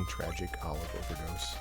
tragic olive overdose.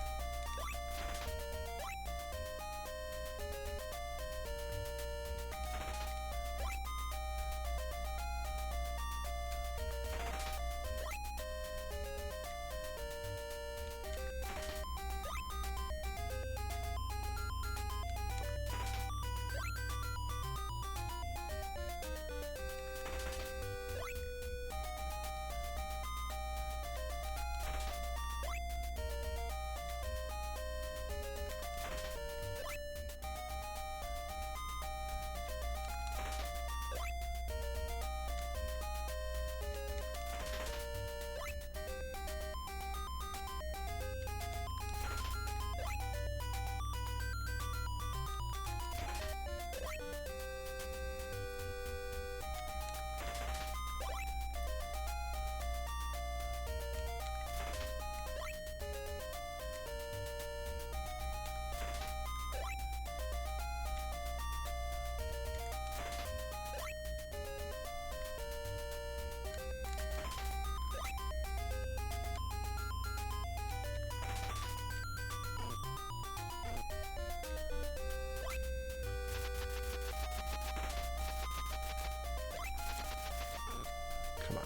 Come on.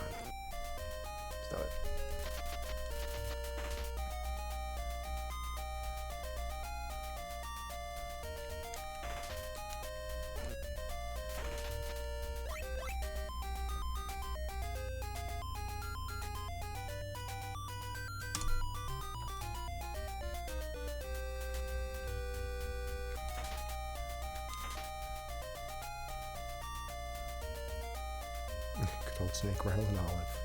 Stop it. Good old snake rattle and olive.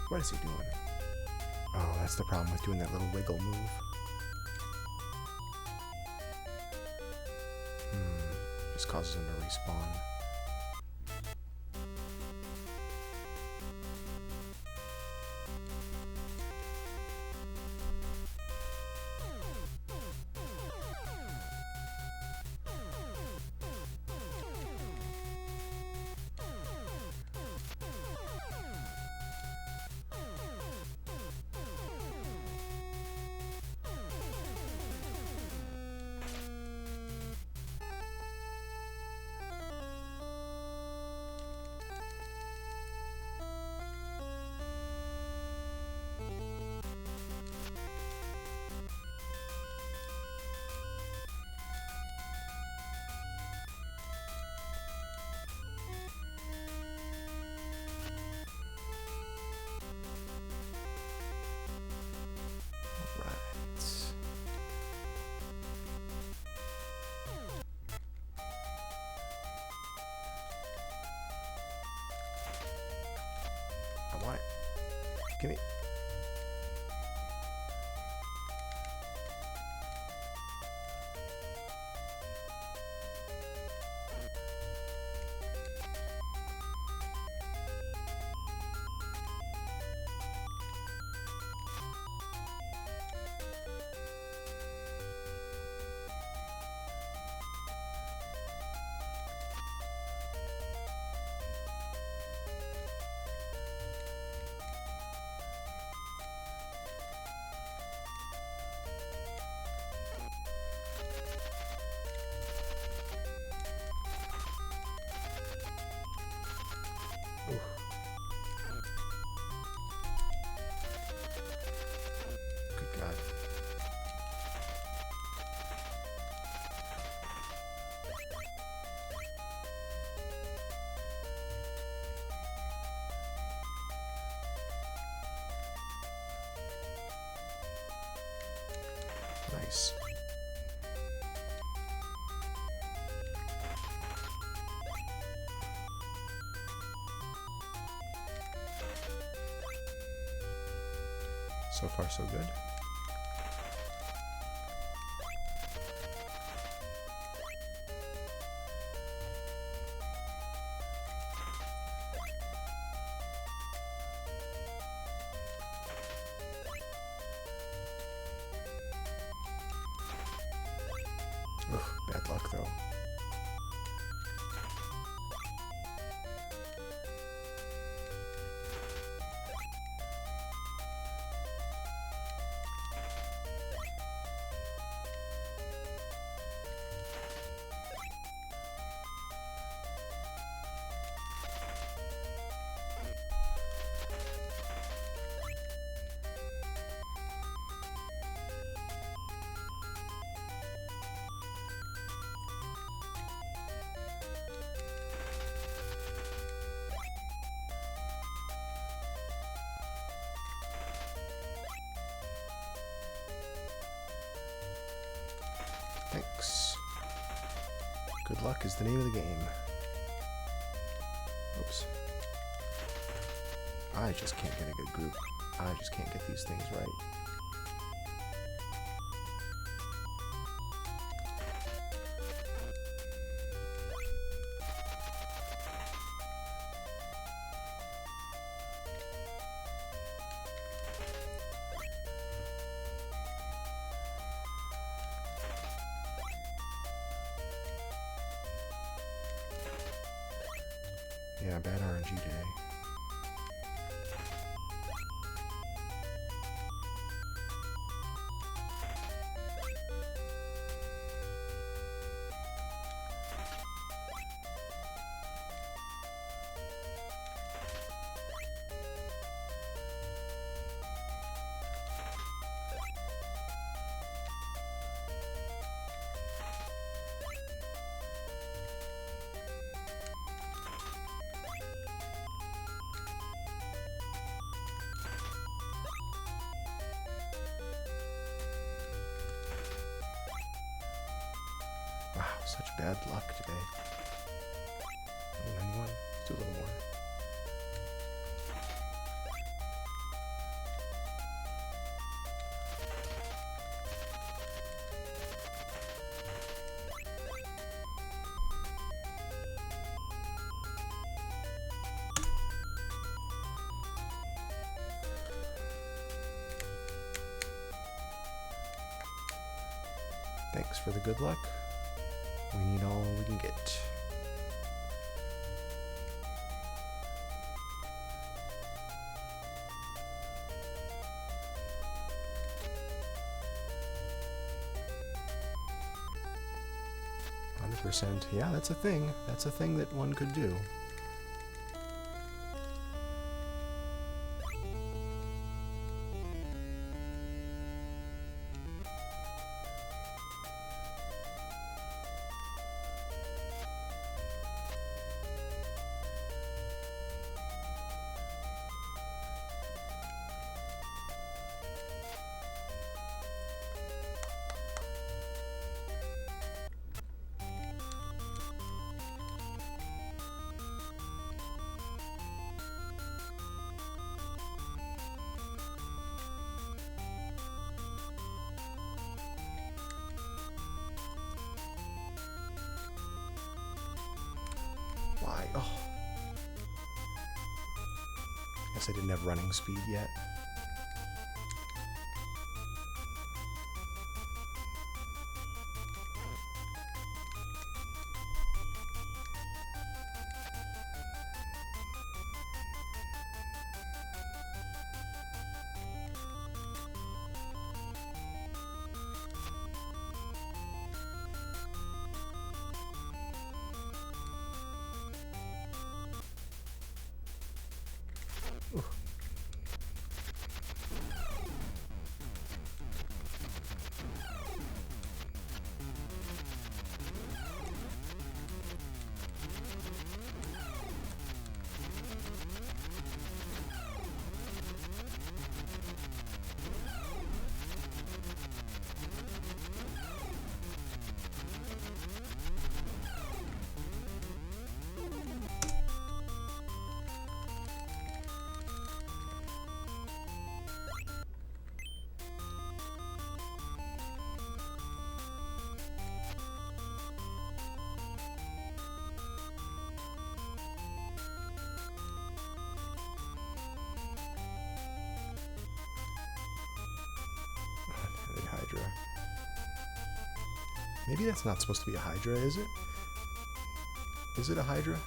What is he doing? Oh, that's the problem with doing that little wiggle move. Just causes him to respawn. I want it. Give me. Nice. So far, so good. Ugh, bad luck though. Thanks. Good luck is the name of the game. Oops. I just can't get a good group. I just can't get these things right. Yeah, bad RNG today. Wow, such bad luck today. Oh, 91? Let's do a little more. Thanks for the good luck. We need all we can get. %. Yeah, that's a thing. That's a thing that one could do. Why? Oh. Guess I didn't have running speed yet. Maybe that's not supposed to be a Hydra, is it? Is it a Hydra?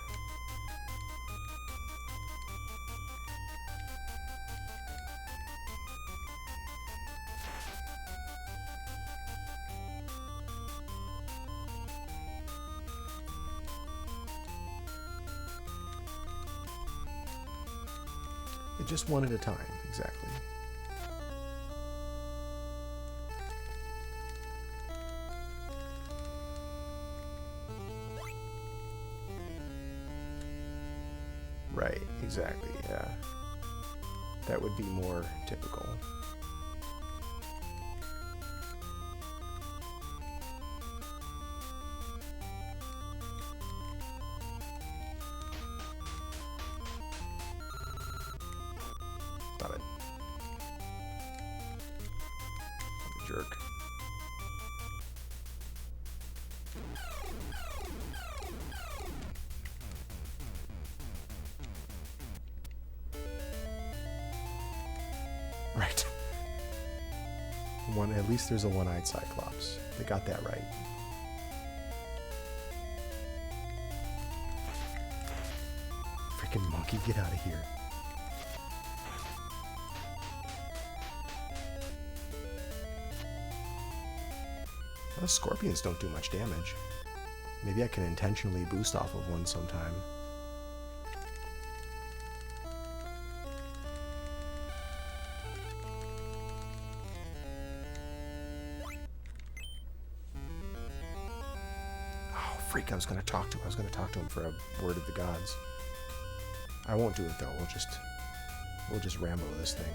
Just one at a time, exactly. Right, exactly, yeah. That would be more typical. Stop it. Jerk. Right. One, at least there's a one-eyed Cyclops. They got that right. Freaking monkey, get out of here. Those scorpions don't do much damage. Maybe I can intentionally boost off of one sometime. Oh, freak, I was going to talk to him. I was going to talk to him for a word of the gods. I won't do it though. We'll just ramble this thing.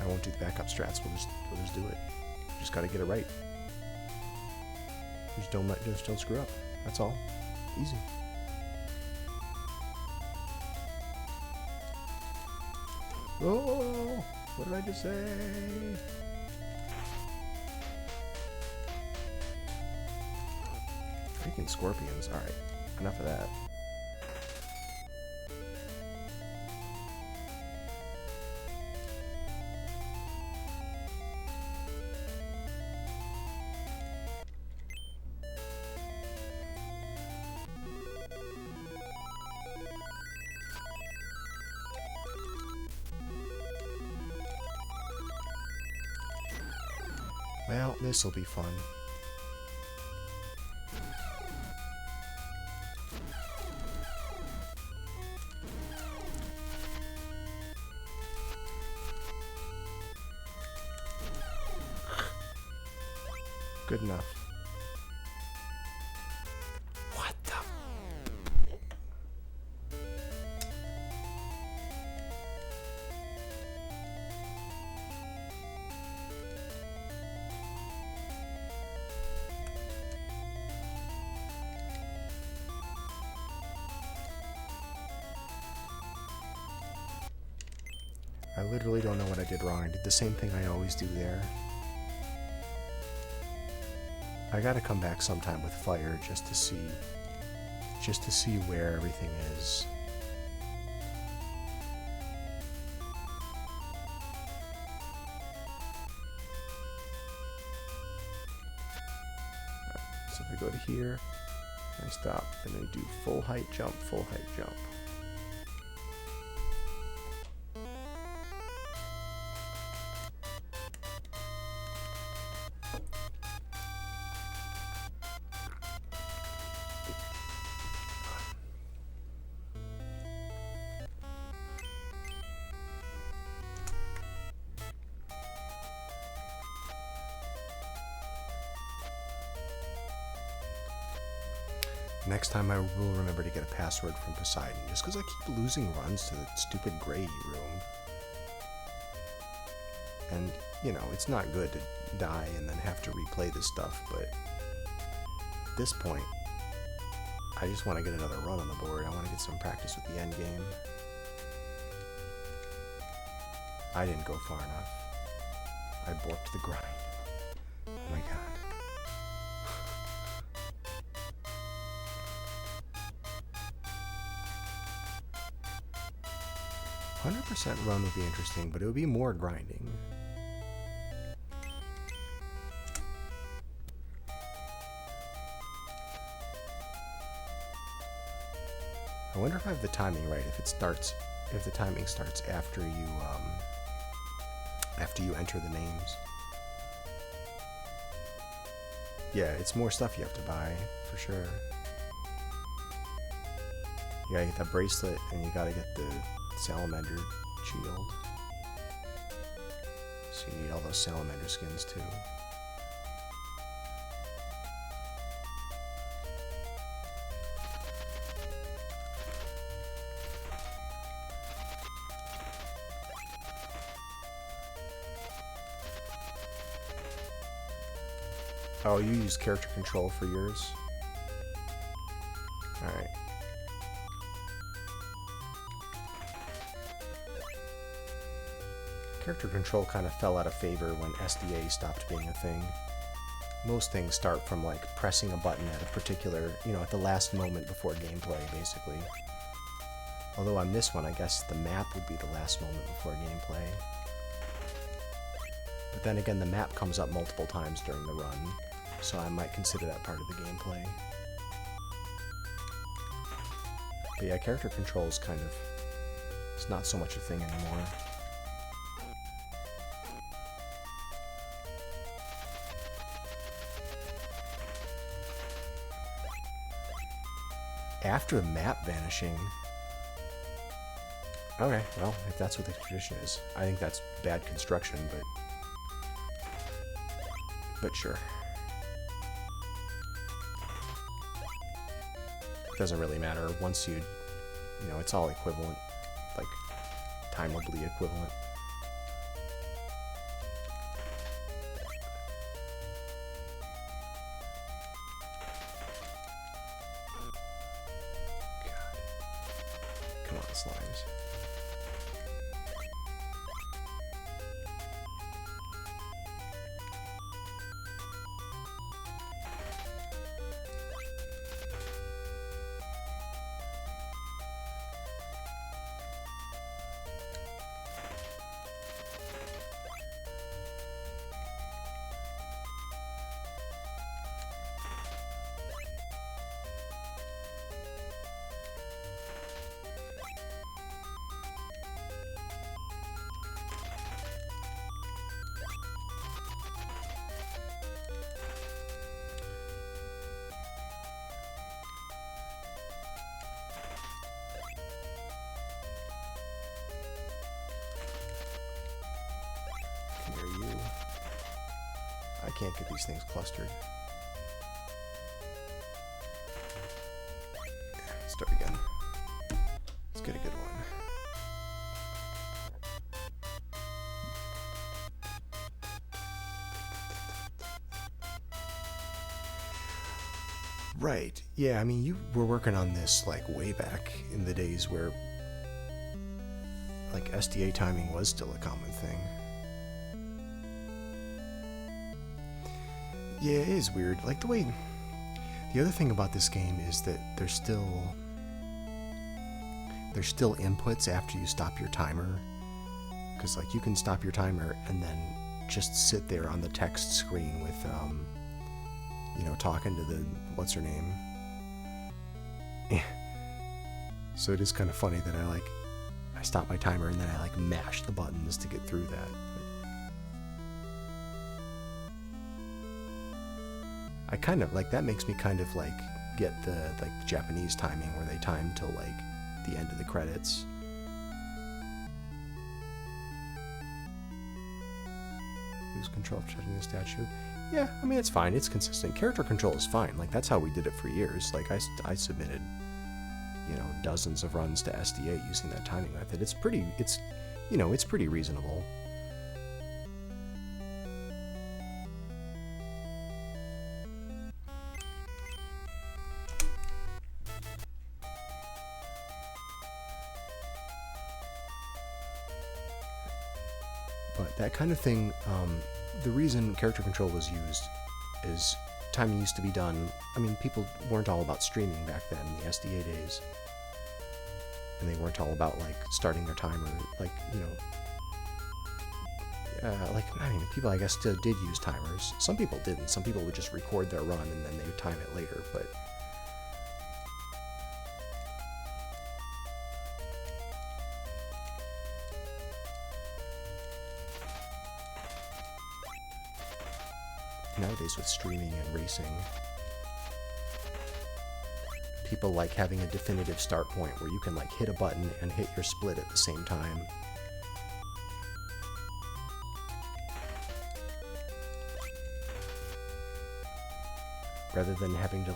I won't do the backup strats. We'll just do it. Just got to get it right. Just don't screw up. That's all. Easy. Oh, what did I just say? Freaking scorpions. All right, enough of that. Well, this'll be fun. Good enough. What the? I literally don't know what I did wrong. I did the same thing I always do there. I gotta come back sometime with fire just to see where everything is. Right, so if I go to here, I stop, and I do full height jump, full height jump. Next time I will remember to get a password from Poseidon, just because I keep losing runs to the stupid gray room. And, you know, it's not good to die and then have to replay this stuff, but at this point, I just want to get another run on the board. I want to get some practice with the end game. I didn't go far enough. I borked the grind. Oh my god. 100% run would be interesting, but it would be more grinding. I wonder if I have the timing right. If the timing starts after you enter the names. Yeah, it's more stuff you have to buy for sure. You gotta get that bracelet, and you gotta get the salamander shield. So you need all those salamander skins too. Oh, you use character control for yours? Alright. Character control kind of fell out of favor when SDA stopped being a thing. Most things start from like pressing a button at a particular, at the last moment before gameplay, basically. Although on this one, I guess the map would be the last moment before gameplay. But then again, the map comes up multiple times during the run, so I might consider that part of the gameplay. But yeah, character control is it's not so much a thing anymore. After the map vanishing. Okay, well, if that's what the tradition is. I think that's bad construction, but sure. It doesn't really matter. Once it's all equivalent, like timeably equivalent. Come on, slimes. I can't get these things clustered. Let's start again. Let's get a good one. Right. Yeah, I mean, you were working on this like way back in the days where like SDA timing was still a common thing. Yeah, it is weird. Like the other thing about this game is that there's still inputs after you stop your timer. Because like you can stop your timer and then just sit there on the text screen with talking to the what's her name. So it is kind of funny that I stop my timer and then I mash the buttons to get through that. I kind of that makes me kind of get the Japanese timing where they time till the end of the credits. Lose control of touching the statue. Yeah, I mean it's fine. It's consistent. Character control is fine. That's how we did it for years. I submitted dozens of runs to SDA using that timing method. It's pretty reasonable. But that kind of thing, the reason character control was used is timing used to be done. I mean, people weren't all about streaming back then in the SDA days. And they weren't all about starting their timer, people I guess still did use timers. Some people didn't. Some people would just record their run and then they would time it later, but nowadays with streaming and racing, people like having a definitive start point where you can like hit a button and hit your split at the same time. Rather than having to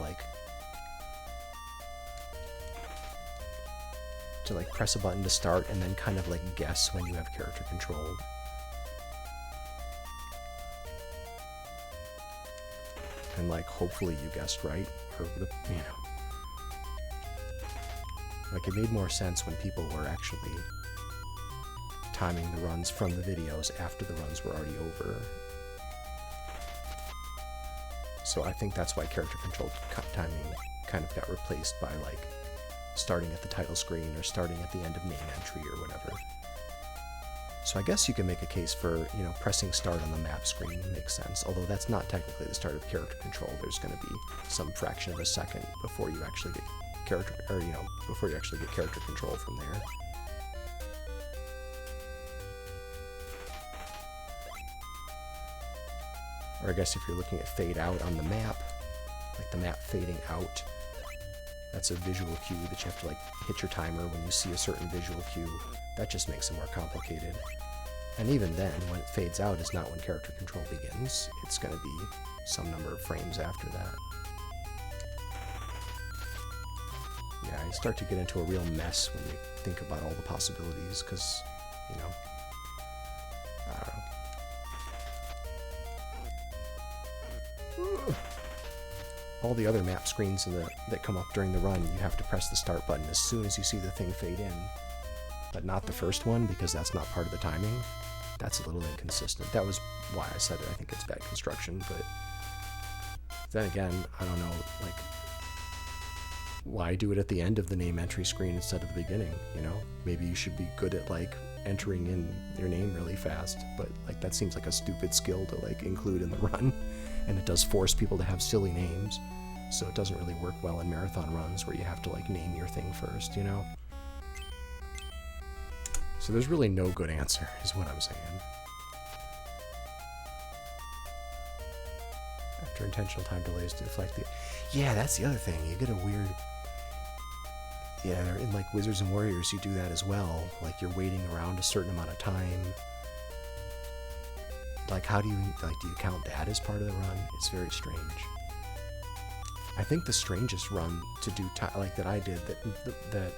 press a button to start and then kind of like guess when you have character control. And like hopefully you guessed right, or you know. Like it made more sense when people were actually timing the runs from the videos after the runs were already over. So I think that's why character control timing kind of got replaced by like starting at the title screen or starting at the end of name entry or whatever. So I guess you can make a case for, you know, pressing start on the map screen makes sense, although that's not technically the start of character control. There's going to be some fraction of a second before you actually get character control from there. Or I guess if you're looking at fade out on the map, like the map fading out, that's a visual cue that you have to like hit your timer when you see a certain visual cue. That just makes it more complicated. And even then, when it fades out is not when character control begins. It's going to be some number of frames after that. Yeah, you start to get into a real mess when you think about all the possibilities, because, you know, I don't know. All the other map screens that come up during the run, you have to press the start button as soon as you see the thing fade in. But not the first one, because that's not part of the timing. That's a little inconsistent. That was why I said it. I think it's bad construction, but then again, I don't know, like, why do it at the end of the name entry screen instead of the beginning, you know? Maybe you should be good at, like, entering in your name really fast, but, like, that seems like a stupid skill to, like, include in the run, and it does force people to have silly names, so it doesn't really work well in marathon runs where you have to, like, name your thing first, you know? So there's really no good answer, is what I'm saying. After intentional time delays to deflect the... Yeah, that's the other thing. You get a weird... Yeah, in like Wizards and Warriors, you do that as well. Like, you're waiting around a certain amount of time. Like, how do you... Like, do you count that as part of the run? It's very strange. I think the strangest run to do... like, that I did that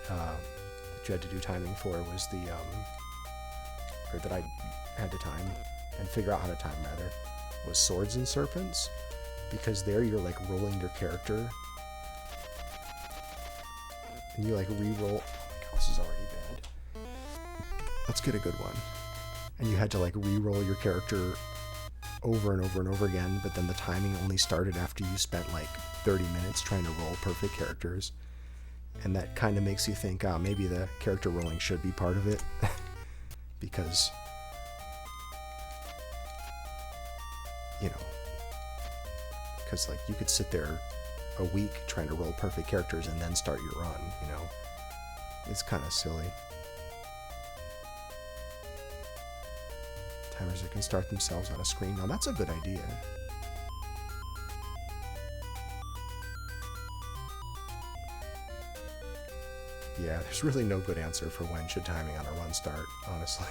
you had to do timing for was the... or that I had to time and figure out how to time, rather, was Swords and Serpents. Because there you're like rolling your character and you like re-roll. Oh my god, this is already bad. Let's get a good one. And you had to like re-roll your character over and over and over again, but then the timing only started after you spent like 30 minutes trying to roll perfect characters. And that kind of makes you think, maybe the character rolling should be part of it. Because, you know, because like you could sit there a week trying to roll perfect characters and then start your run, you know. It's kind of silly. Timers that can start themselves on a screen. Now that's a good idea. Yeah, there's really no good answer for when should timing on a run start, honestly.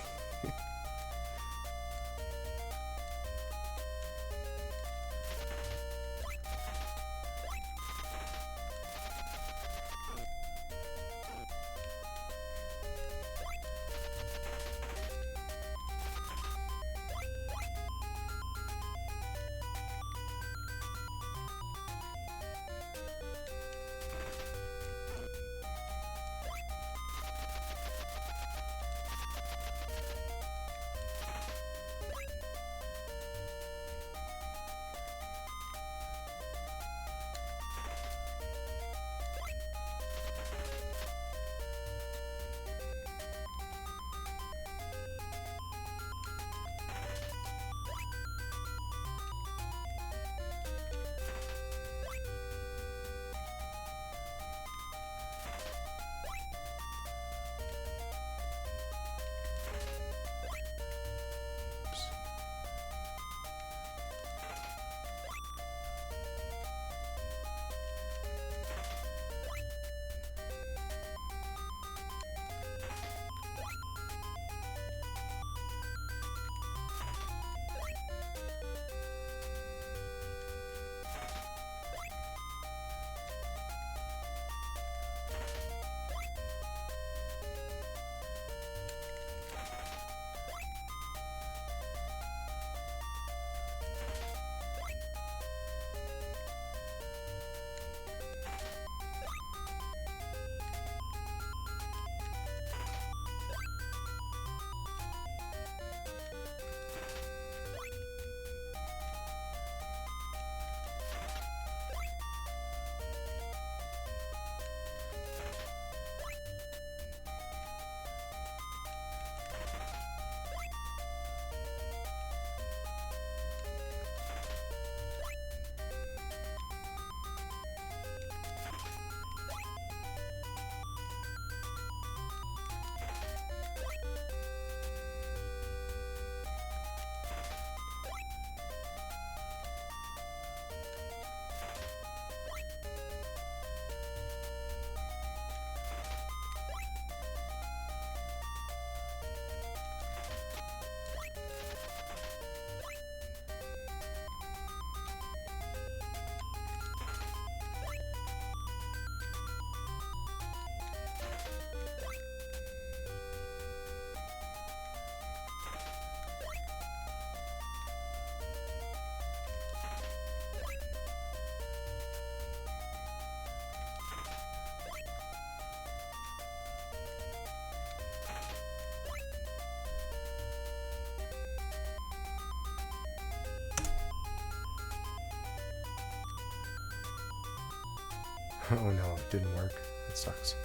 Oh no, it didn't work. It sucks.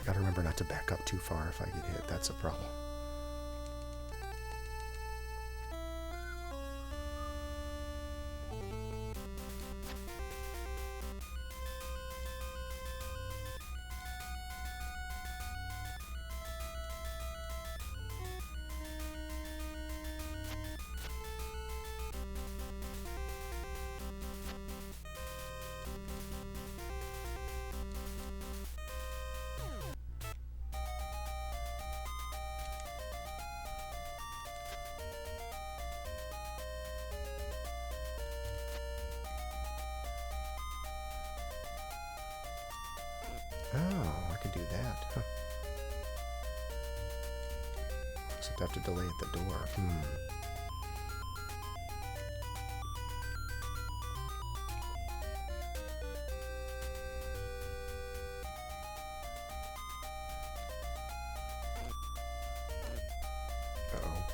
Gotta remember not to back up too far if I get hit. That's a problem. Oh, I can do that. Huh. Except I have to delay at the door. Uh-oh.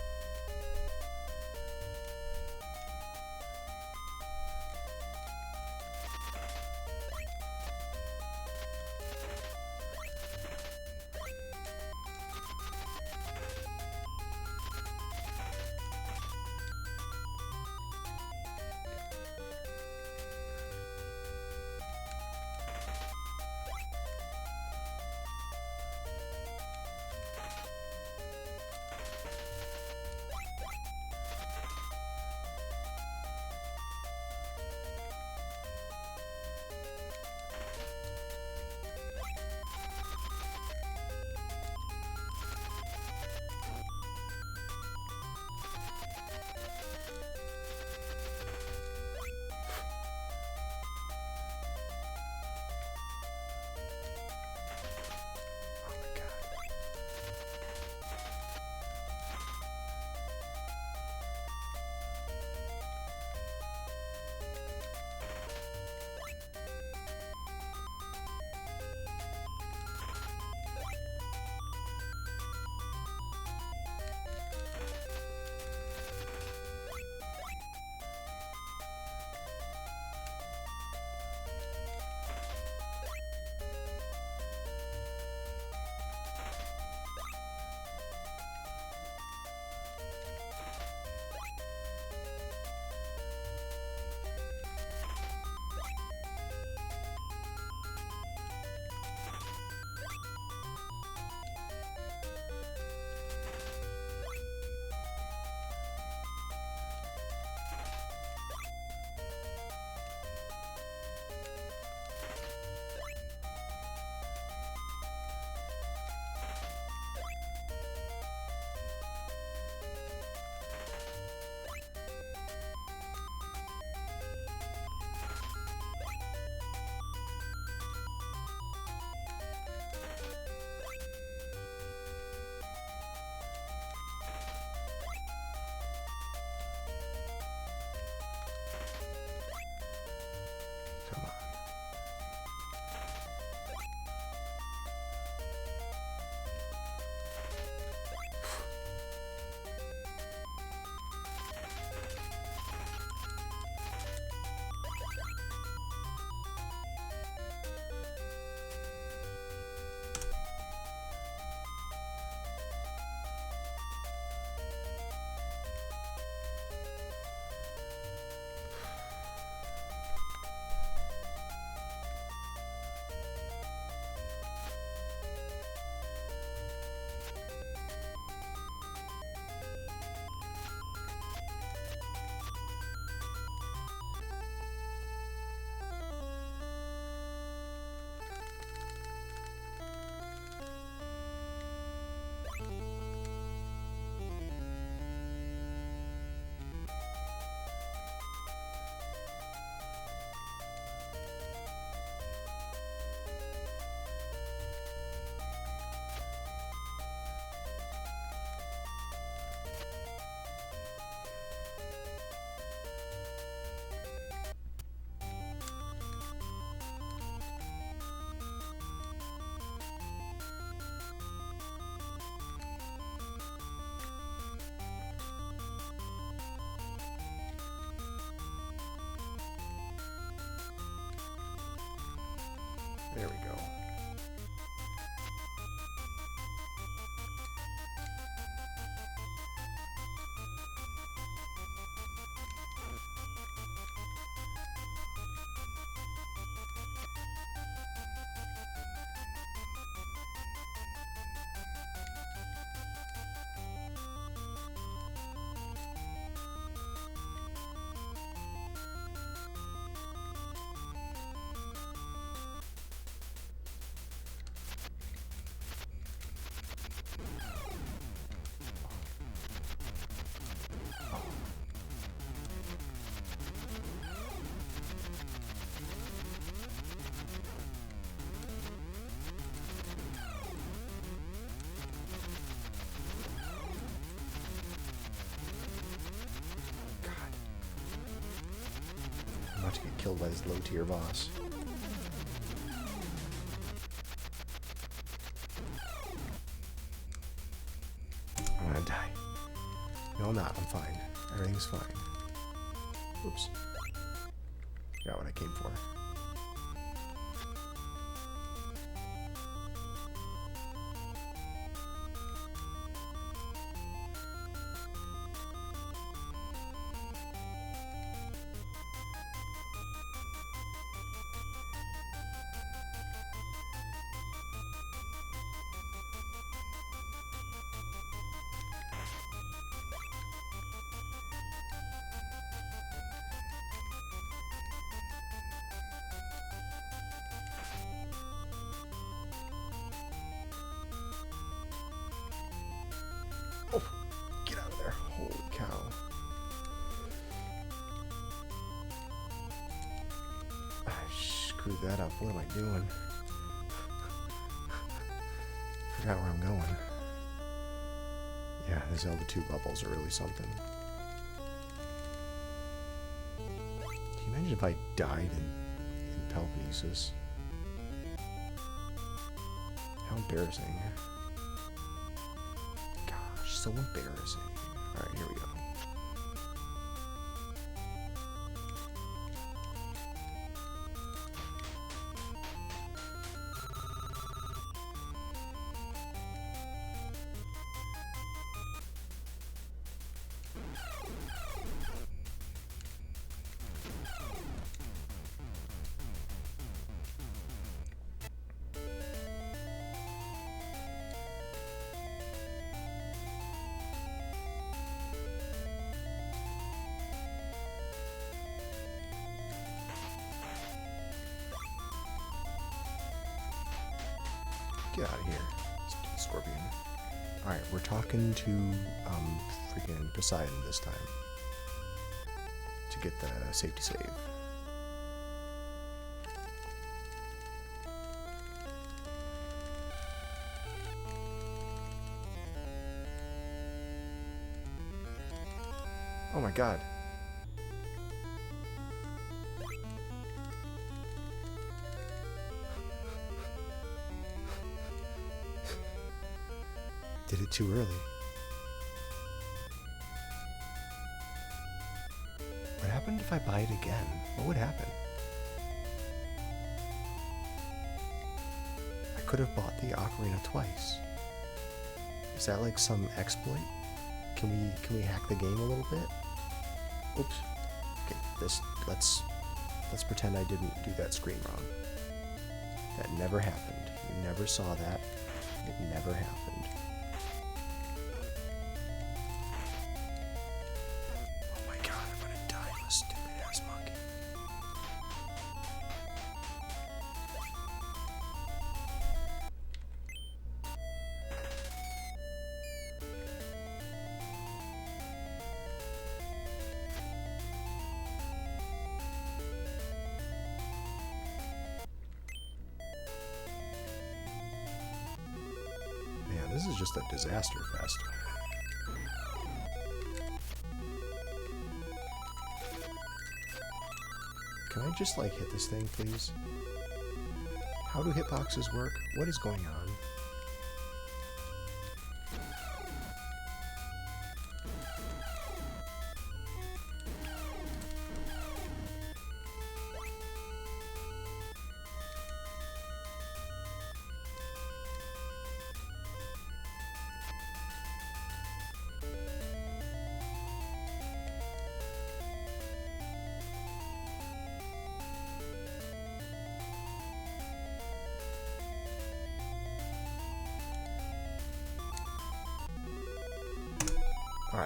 There we go. I'm about to get killed by this low-tier boss. I'm gonna die. No, I'm not. I'm fine. Everything's fine. Oops. Got what I came for. Oh, get out of there. Holy cow. I screwed that up. What am I doing? Forgot where I'm going. Yeah, the Zelda 2 bubbles are really something. Can you imagine if I died in Peloponnesus? How embarrassing. So embarrassing. Alright, here we go. Get out of here, stupid scorpion. Alright, we're talking to freaking Poseidon this time to get the safety save. Oh my god. Did it too early. What happened if I buy it again? What would happen? I could have bought the ocarina twice. Is that like some exploit? Can we hack the game a little bit? Oops. Okay, let's pretend I didn't do that screen wrong. That never happened. You never saw that. It never happened. This is just a disaster fest. Can I just like hit this thing, please? How do hitboxes work? What is going on?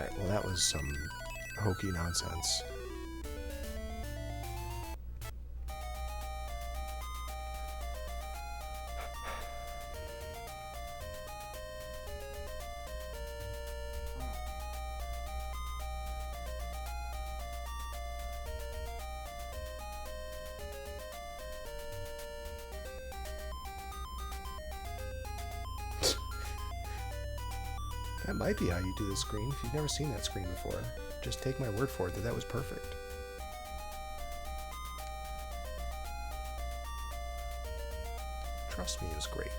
Alright, well that was some hokey nonsense. That might be how you do this screen. If you've never seen that screen before, just take my word for it that that was perfect. Trust me, it was great.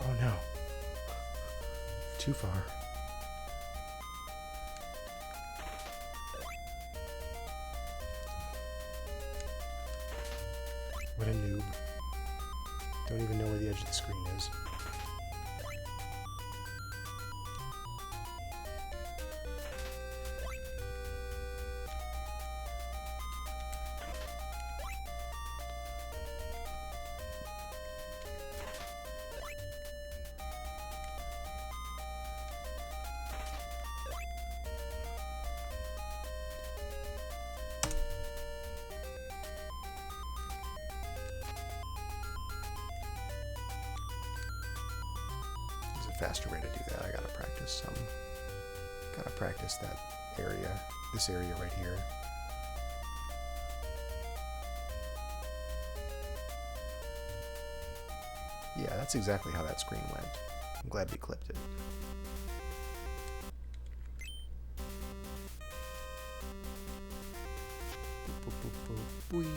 Oh no. Too far. What a noob. Don't even know where the edge of the screen is. Faster way to do that. I gotta practice some. Gotta practice that area. This area right here. Yeah, that's exactly how that screen went. I'm glad we clipped it. Boop, boop, boop, boop, boing.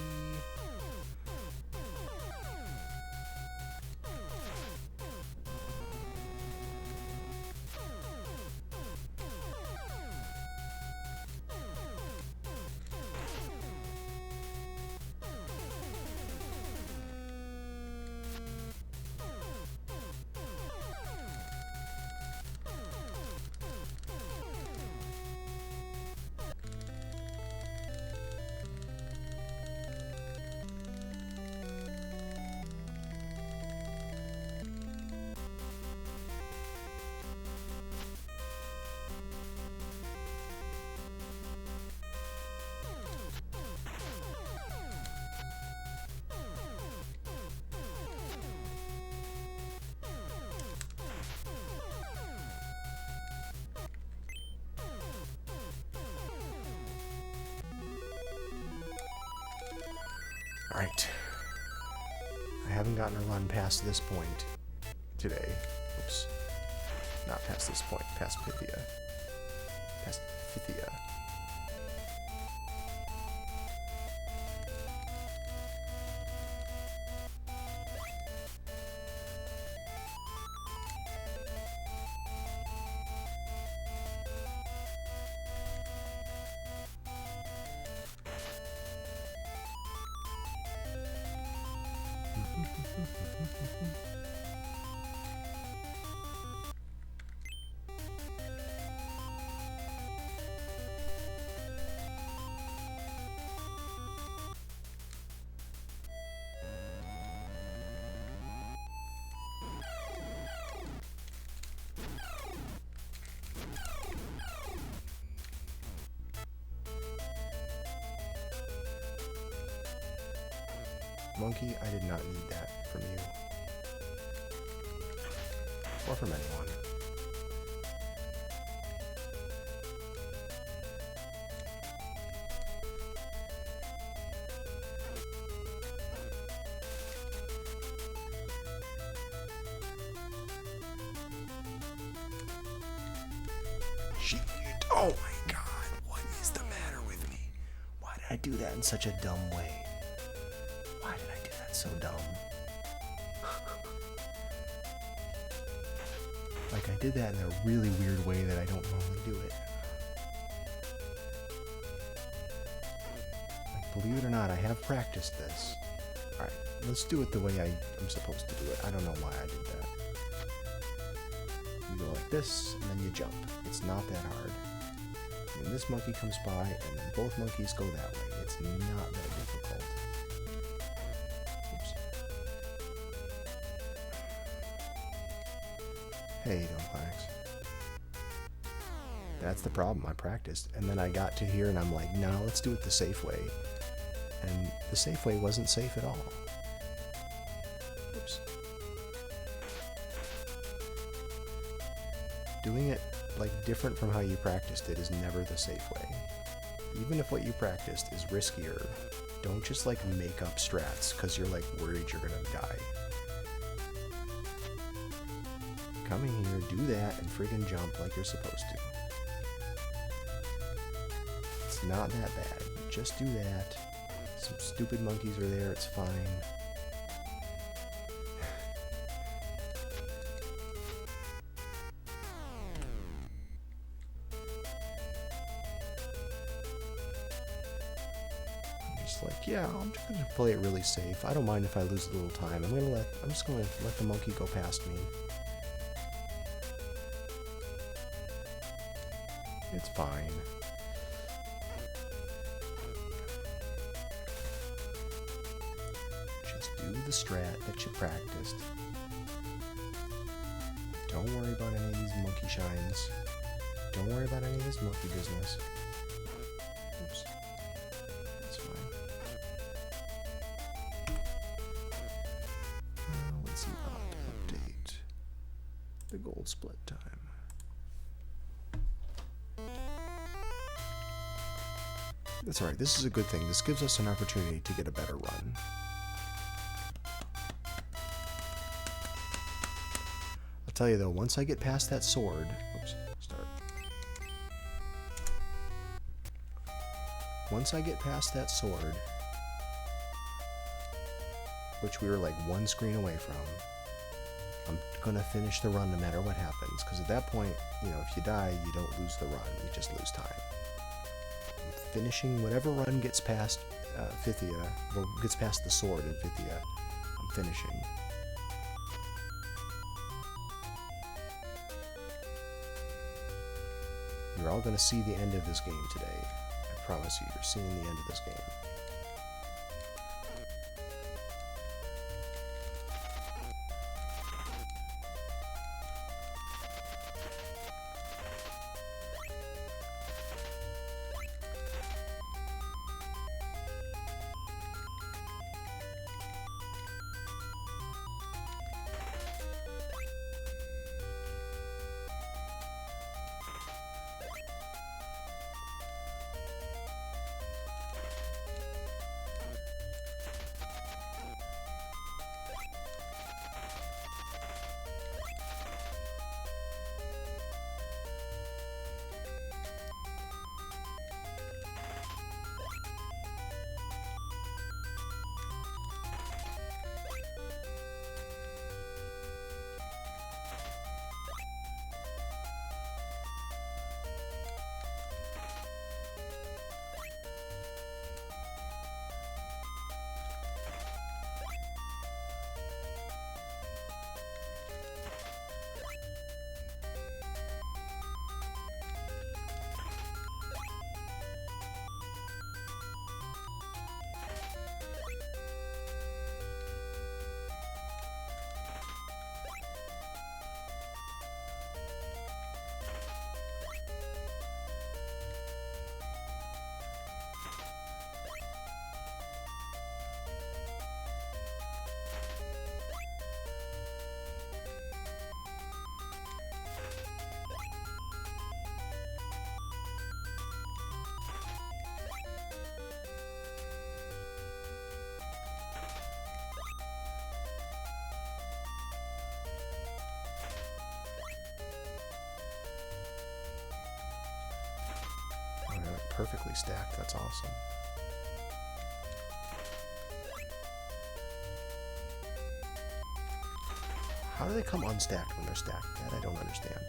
Alright. I haven't gotten a run past this point today. Oops. Not past this point. Past Pythia. Past Pythia. Monkey, I did not need that from you. Or from anyone. Oh my god, what is the matter with me? Why did I do that in such a dumb way? Why did I do that so dumb? Like, I did that in a really weird way that I don't normally do it. Like, believe it or not, I have practiced this. Alright, let's do it the way I'm supposed to do it. I don't know why I did that. You go like this, and then you jump. It's not that hard. And this monkey comes by, and then both monkeys go that way. It's not that difficult. Oops. Hey, Dumplex. That's the problem. I practiced, and then I got to here, and I'm like, no, let's do it the safe way. And the safe way wasn't safe at all. Oops. Doing it like different from how you practiced it is never the safe way. Even if what you practiced is riskier, don't just like make up strats because you're like worried you're gonna die. Come in here, do that, and friggin' jump like you're supposed to. It's not that bad. Just do that. Some stupid monkeys are there, it's fine. Like, yeah, I'm just gonna play it really safe. I don't mind if I lose a little time. I'm just gonna let the monkey go past me. It's fine. Just do the strat that you practiced. Don't worry about any of these monkey shines. Don't worry about any of this monkey business. Oops. Update the gold split time. That's alright, this is a good thing. This gives us an opportunity to get a better run. I'll tell you though, once I get past that sword, oops, start. Once I get past that sword, which we were like one screen away from, I'm gonna finish the run no matter what happens, because at that point, you know, if you die, you don't lose the run, you just lose time. I'm finishing whatever run gets past Phthia, or gets past the sword in Phthia, I'm finishing. You're all gonna see the end of this game today. I promise you, you're seeing the end of this game. perfectly stacked. That's awesome. How do they come unstacked when they're stacked? That I don't understand.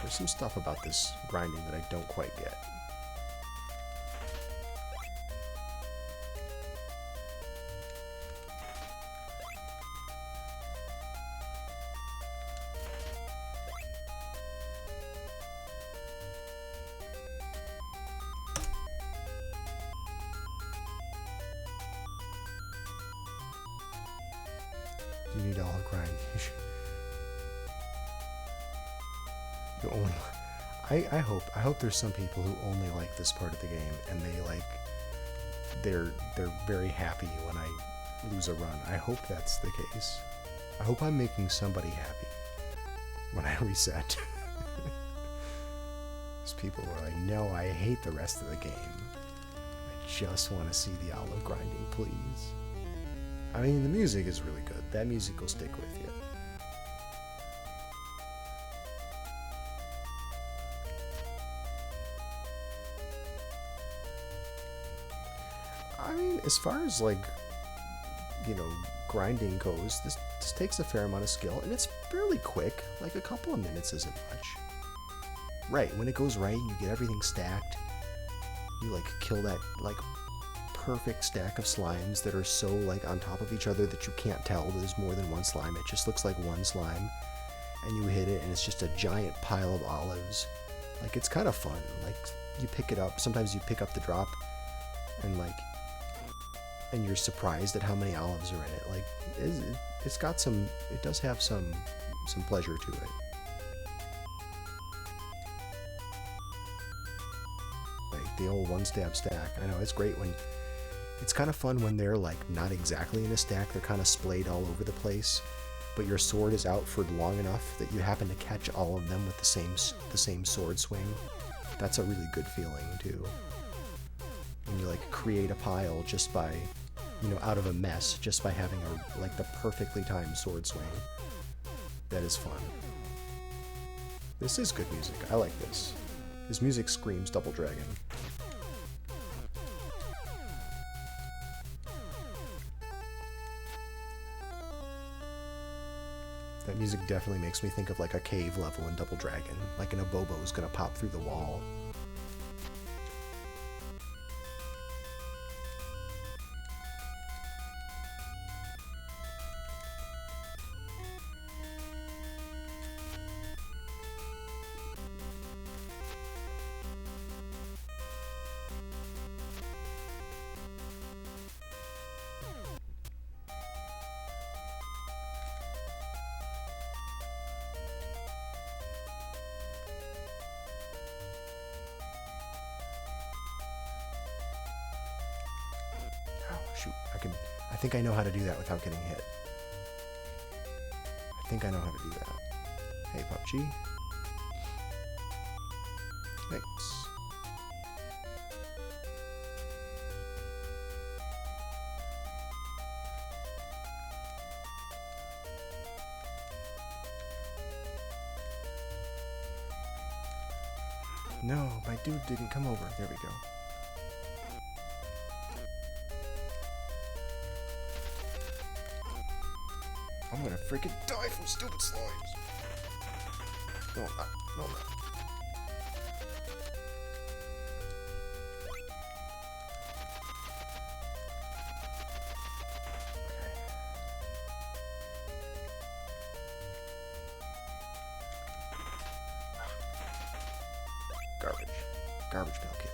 There's some stuff about this grinding that I don't quite get. You need olive grind. You only, I hope there's some people who only like this part of the game and they're very happy when I lose a run. I hope that's the case. I hope I'm making somebody happy when I reset. Those people were like, no, I hate the rest of the game. I just want to see the olive grinding, please. I mean, the music is really good. That music will stick with you. I mean, as far as like, grinding goes, this takes a fair amount of skill, and it's fairly quick. Like a couple of minutes isn't much. Right, when it goes right, you get everything stacked. You like kill that like perfect stack of slimes that are so like on top of each other that you can't tell there's more than one slime. It just looks like one slime, and you hit it and it's just a giant pile of olives. Like, it's kind of fun. Like, you pick it up, sometimes you pick up the drop and you're surprised at how many olives are in it. Like, it's got some, it does have some pleasure to it. Like the old one stab stack. I know, it's great when it's kind of fun when they're like not exactly in a stack, they're kind of splayed all over the place, but your sword is out for long enough that you happen to catch all of them with the same sword swing. That's a really good feeling too. When you like create a pile just by, out of a mess, just by having the perfectly timed sword swing. That is fun. This is good music. I like this. This music screams Double Dragon. That music definitely makes me think of like a cave level in Double Dragon, like an Abobo is gonna pop through the wall. Shoot, I think I know how to do that without getting hit. I think I know how to do that. Hey, PUBG. Thanks. No, my dude didn't come over. There we go. I'm gonna freaking die from stupid slimes. No, I'm not. No, I'm not. Garbage. Garbage Pail Kids.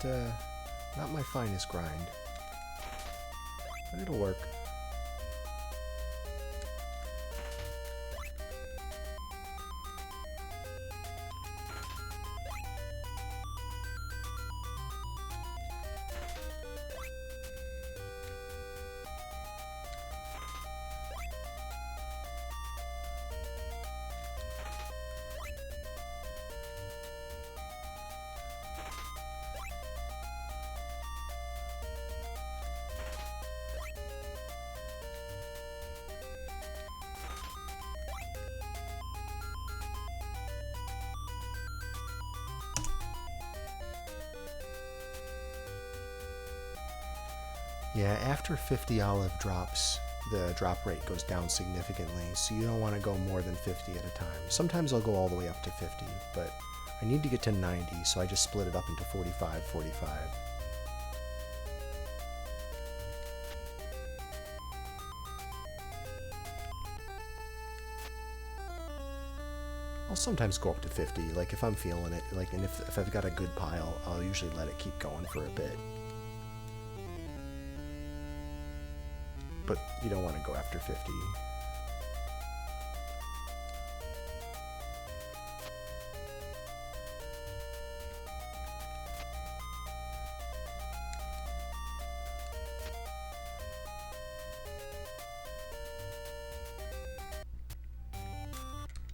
not my finest grind. But it'll work. Yeah, after 50 olive drops, the drop rate goes down significantly, so you don't want to go more than 50 at a time. Sometimes I'll go all the way up to 50, but I need to get to 90, so I just split it up into 45, 45. I'll sometimes go up to 50, like if I'm feeling it, like, and if I've got a good pile, I'll usually let it keep going for a bit. But you don't want to go after 50.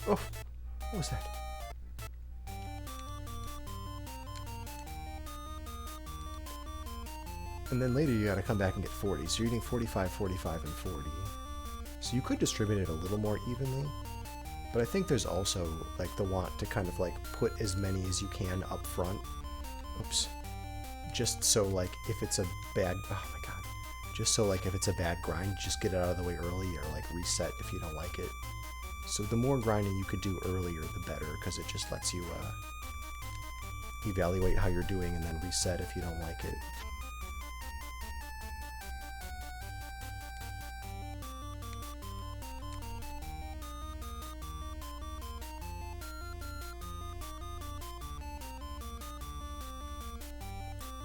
Oh, what was that? And then later you gotta come back and get 40. So you're getting 45, 45, and 40. So you could distribute it a little more evenly. But I think there's also like the want to kind of like put as many as you can up front. Oops. Just so like if it's a bad, oh my god. Just so like if it's a bad grind, just get it out of the way early or like reset if you don't like it. So the more grinding you could do earlier, the better, because it just lets you evaluate how you're doing and then reset if you don't like it.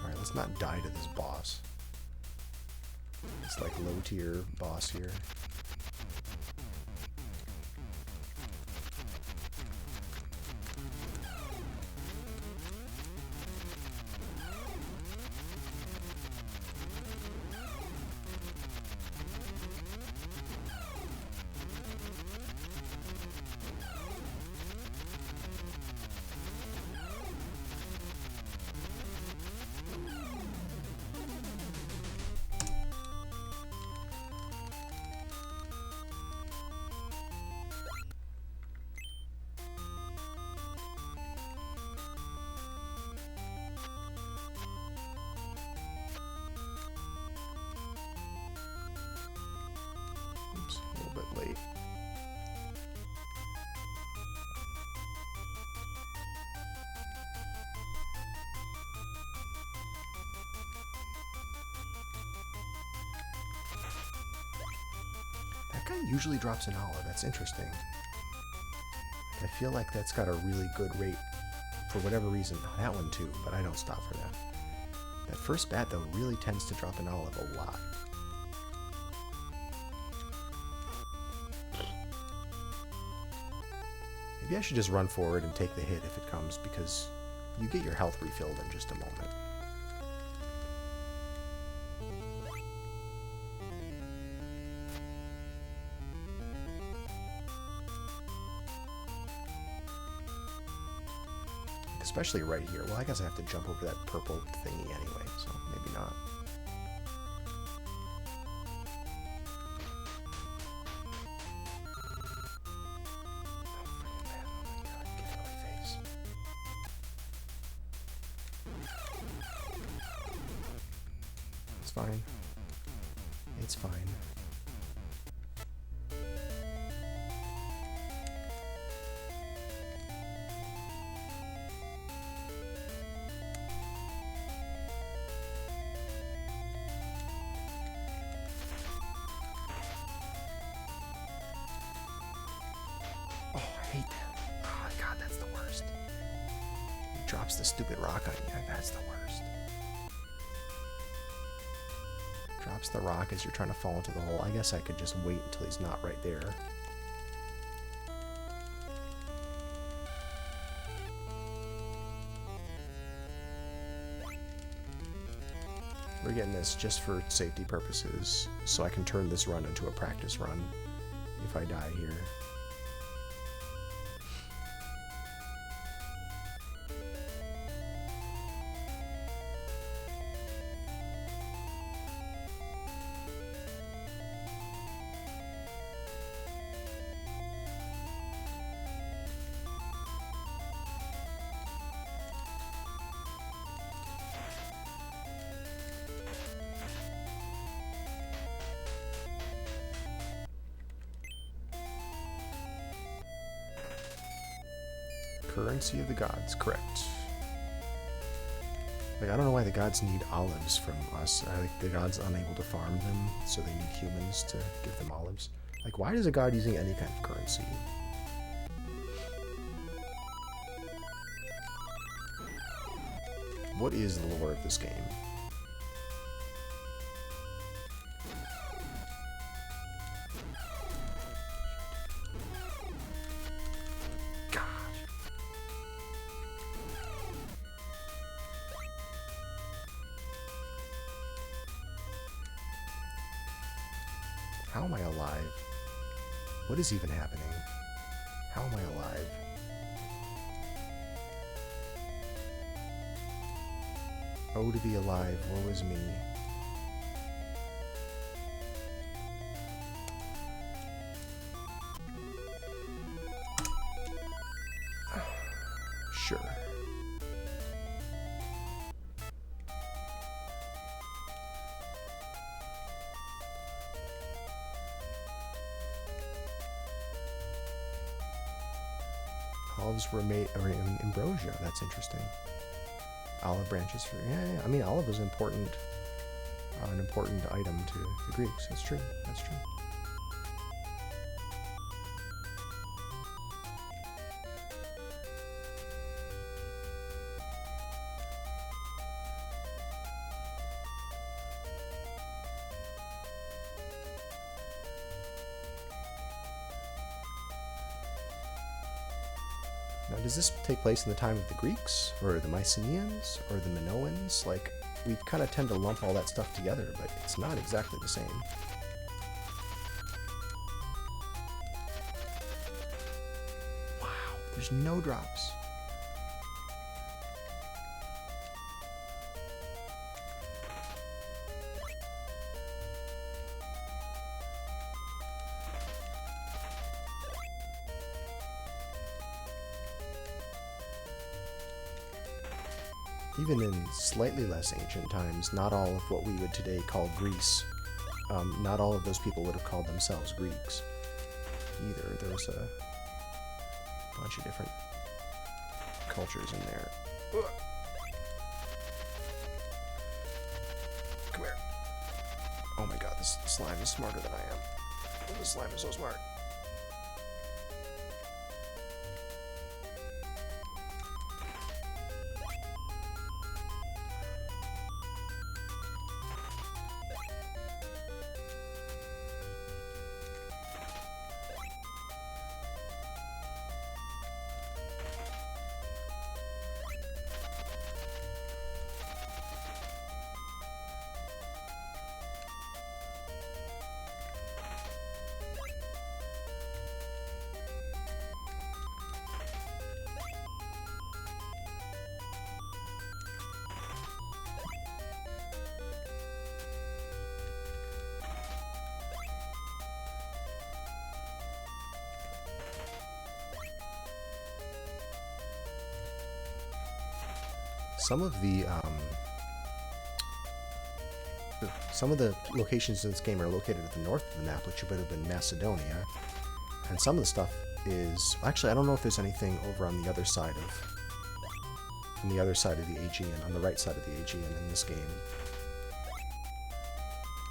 Alright, let's not die to this boss. It's like low tier boss here. A little bit late. That guy usually drops an olive. That's interesting. I feel like that's got a really good rate for whatever reason. That one too, but I don't stop for that. That first bat though really tends to drop an olive a lot. Maybe I should just run forward and take the hit if it comes, because you get your health refilled in just a moment. Especially right here. Well, I guess I have to jump over that purple thingy anyway, so maybe not. It's fine. It's fine. Oh, I hate that. Oh my god, that's the worst. He drops the stupid rock on you. That's the worst. drops the rock as you're trying to fall into the hole. I guess I could just wait until he's not right there. We're getting this just for safety purposes, so I can turn this run into a practice run if I die here. Currency of the gods, correct. Like, I don't know why the gods need olives from us. I think the gods unable to farm them, so they need humans to give them olives. Like, why is a god using any kind of currency? What is the lore of this game? How am I alive? What is even happening? How am I alive? Oh, to be alive, woe is me. Sure. Olives were made or in ambrosia. That's interesting. Olive branches for yeah. I mean, olive was important, an important item to the Greeks. That's true. That's true. Now, does this take place in the time of the Greeks, or the Mycenaeans, or the Minoans? Like, we kind of tend to lump all that stuff together, but it's not exactly the same. Wow, there's no drops. Even in slightly less ancient times, not all of what we would today call Greece, not all of those people would have called themselves Greeks either. There was a bunch of different cultures in there. Ugh. Come here. Oh my god, this slime is smarter than I am. Oh, this slime is so smart. Some of the locations in this game are located at the north of the map, which would have been Macedonia, and some of the stuff is actually I don't know if there's anything over on the other side of the Aegean, on the right side of the Aegean in this game.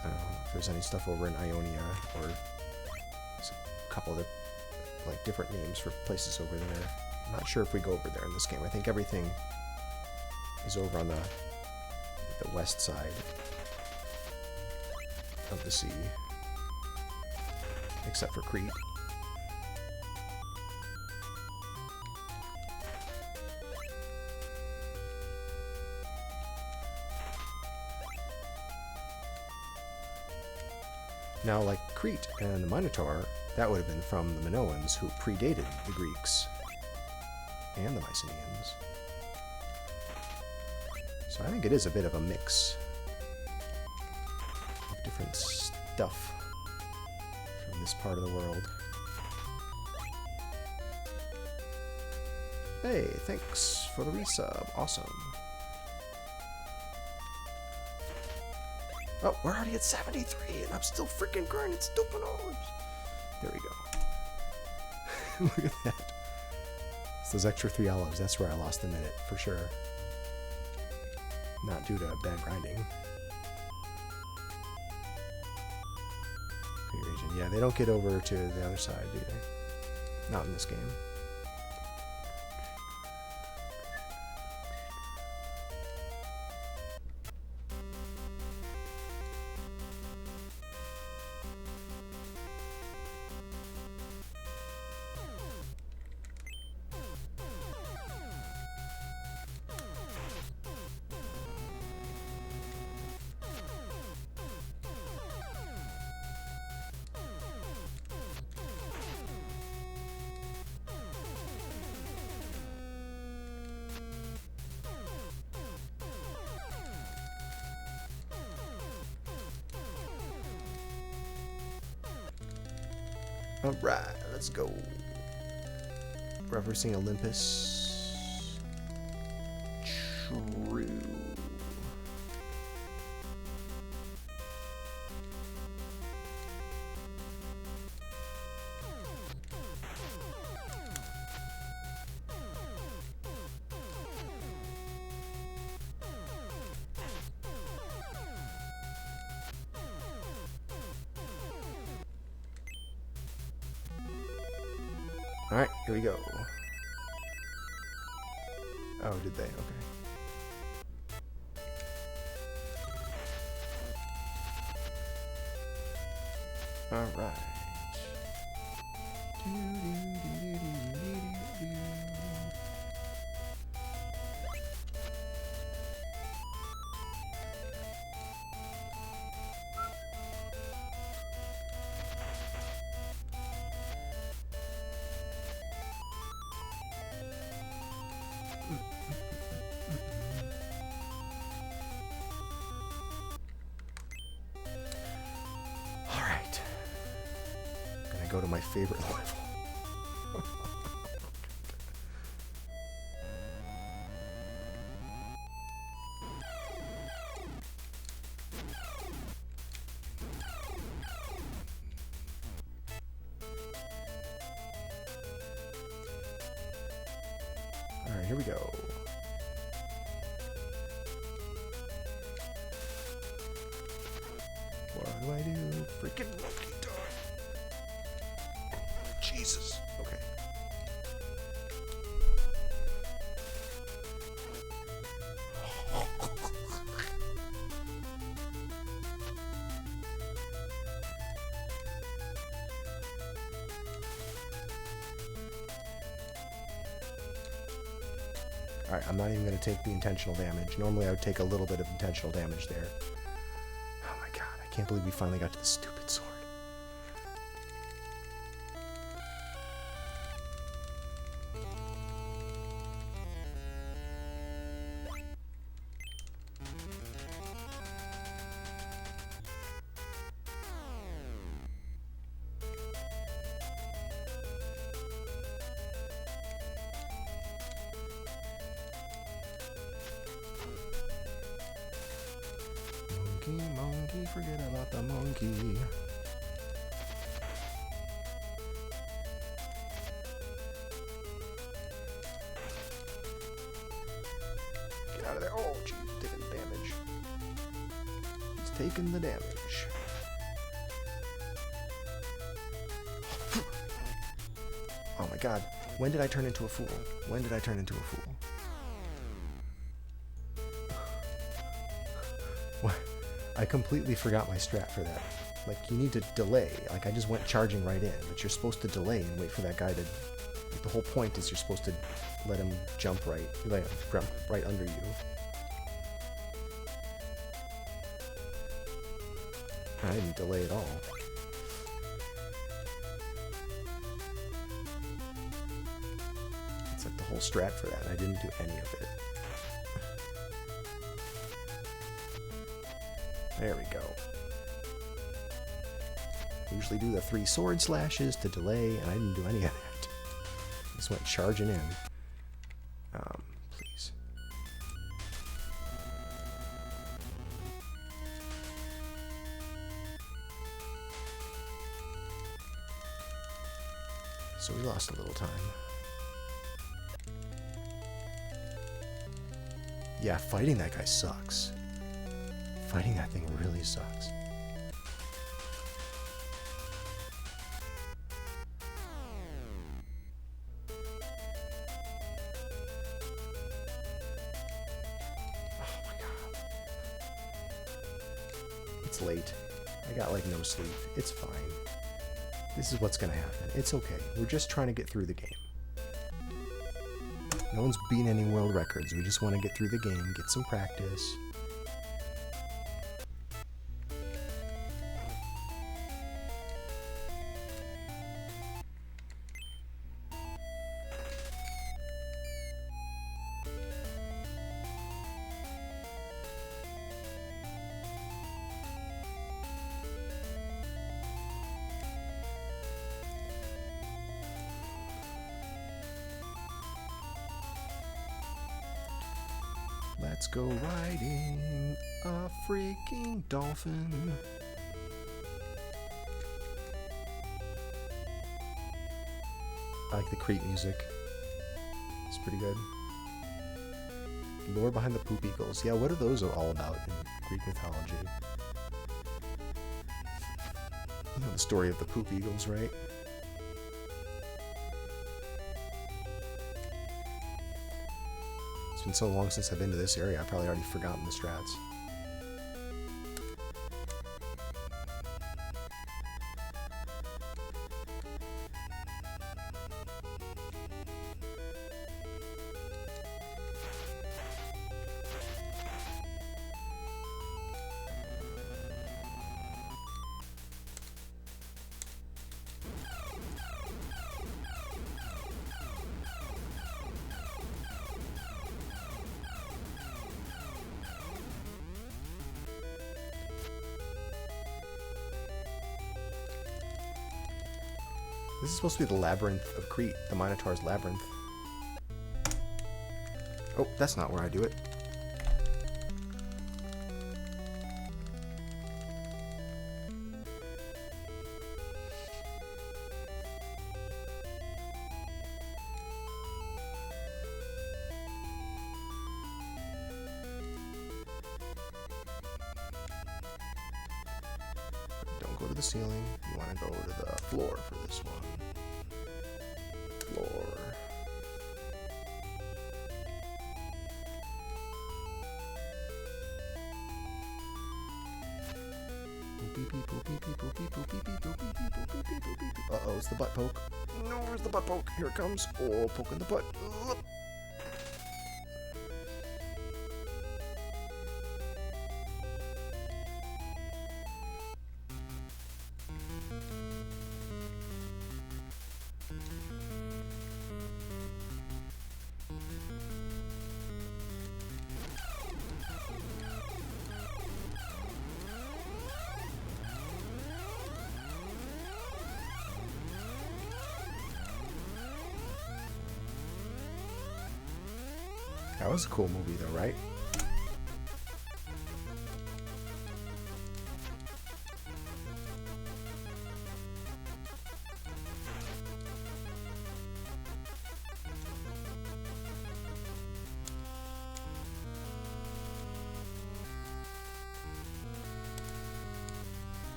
I don't know if there's any stuff over in Ionia, or there's a couple of like different names for places over there. I'm not sure if we go over there in this game. I think everything is over on the west side. of the sea. Except for Crete. Now, like Crete and the Minotaur, that would have been from the Minoans, who predated the Greeks and the Mycenaeans. So I think it is a bit of a mix of different stuff from this part of the world. Hey, thanks for the resub. Awesome. Oh, we're already at 73, and I'm still freaking grinding stupid orbs. There we go. Look at that. It's those extra 3 olives. That's where I lost a minute, for sure. Not due to bad grinding. Free region. Yeah, they don't get over to the other side, do they? Not in this game. Alright, let's go. Referencing Olympus. True. Alright, here we go. Oh, did they? Okay. Alright. Go to my favorite level. All right, here we go. What do I do? Freaking monkey dog. Jesus. Okay. Alright, I'm not even going to take the intentional damage. Normally I would take a little bit of intentional damage there. Oh my god, I can't believe we finally got to the stupid sword. Monkey, forget about the monkey. Get out of there. Oh, geez, taking the damage. He's taking the damage. Oh my god. When did I turn into a fool? When did I turn into a fool? I completely forgot my strat for that. Like, you need to delay. Like, I just went charging right in, but you're supposed to delay and wait for that guy to... Like, the whole point is you're supposed to let him jump right under you. I didn't delay at all. It's like the whole strat for that, and I didn't do any of it. There we go. Usually do the 3 sword slashes to delay, and I didn't do any of that. Just went charging in. Please. So we lost a little time. Yeah, fighting that guy sucks. Fighting that thing really sucks. Oh my god. It's late. I got like no sleep. It's fine. This is what's gonna happen. It's okay. We're just trying to get through the game. No one's beaten any world records. We just want to get through the game, get some practice. Let's go riding a freaking dolphin. I like the Crete music. It's pretty good. Lore behind the poop eagles. Yeah, what are those all about in Greek mythology? You know the story of the poop eagles, right? It's been so long since I've been to this area, I've probably already forgotten the strats. This is supposed to be the Labyrinth of Crete, the Minotaur's Labyrinth. Oh, that's not where I do it. Don't go to the ceiling. You want to go to the floor for this one. Floor. Uh-oh, it's the butt poke. No, where's the butt poke? Here it comes. Oh, poke in the butt. Ugh. That was a cool movie though, right?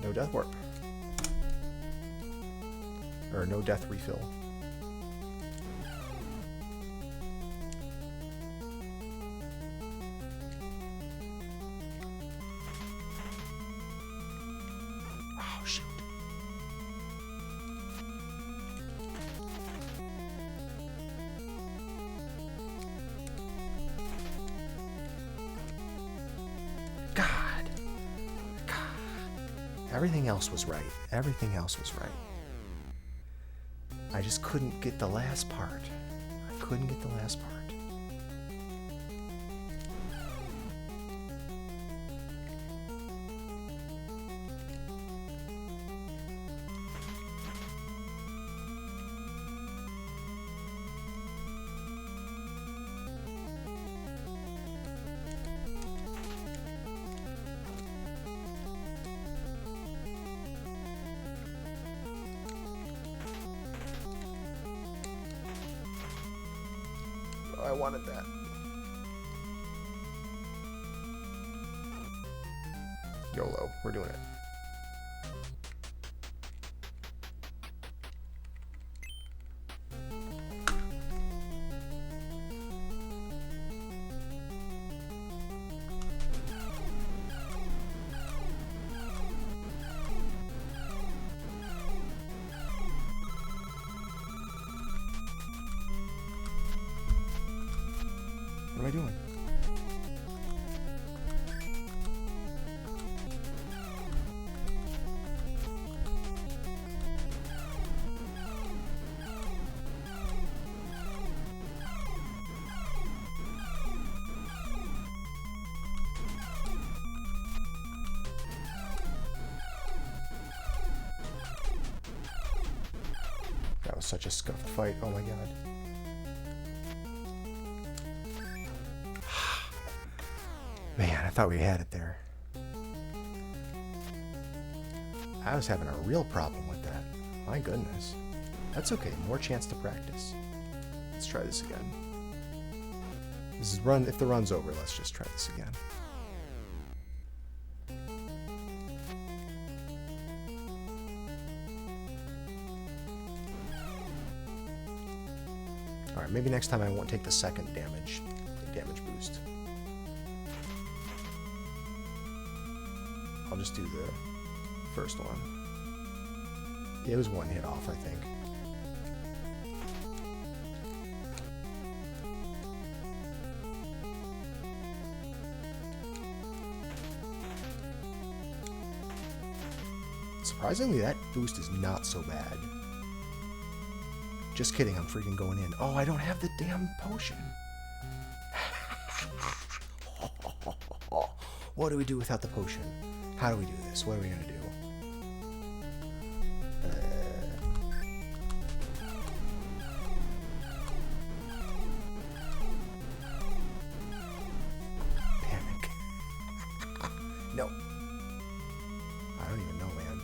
No death warp. Or no death refill. Oh, shoot. God. Everything else was right. Everything else was right. I just couldn't get the last part. I couldn't get the last part. I wanted that. YOLO, we're doing it. What am I doing? That was such a scuffed fight. Oh my god. Man, I thought we had it there. I was having a real problem with that. My goodness. That's okay. More chance to practice. Let's try this again. This is run. If the run's over, let's just try this again. Alright, maybe next time I won't take the second damage boost. I'll just do the first one. It was one hit off, I think. Surprisingly, that boost is not so bad. Just kidding, I'm freaking going in. Oh, I don't have the damn potion. What do we do without the potion? How do we do this? What are we going to do? Panic. No. I don't even know, man.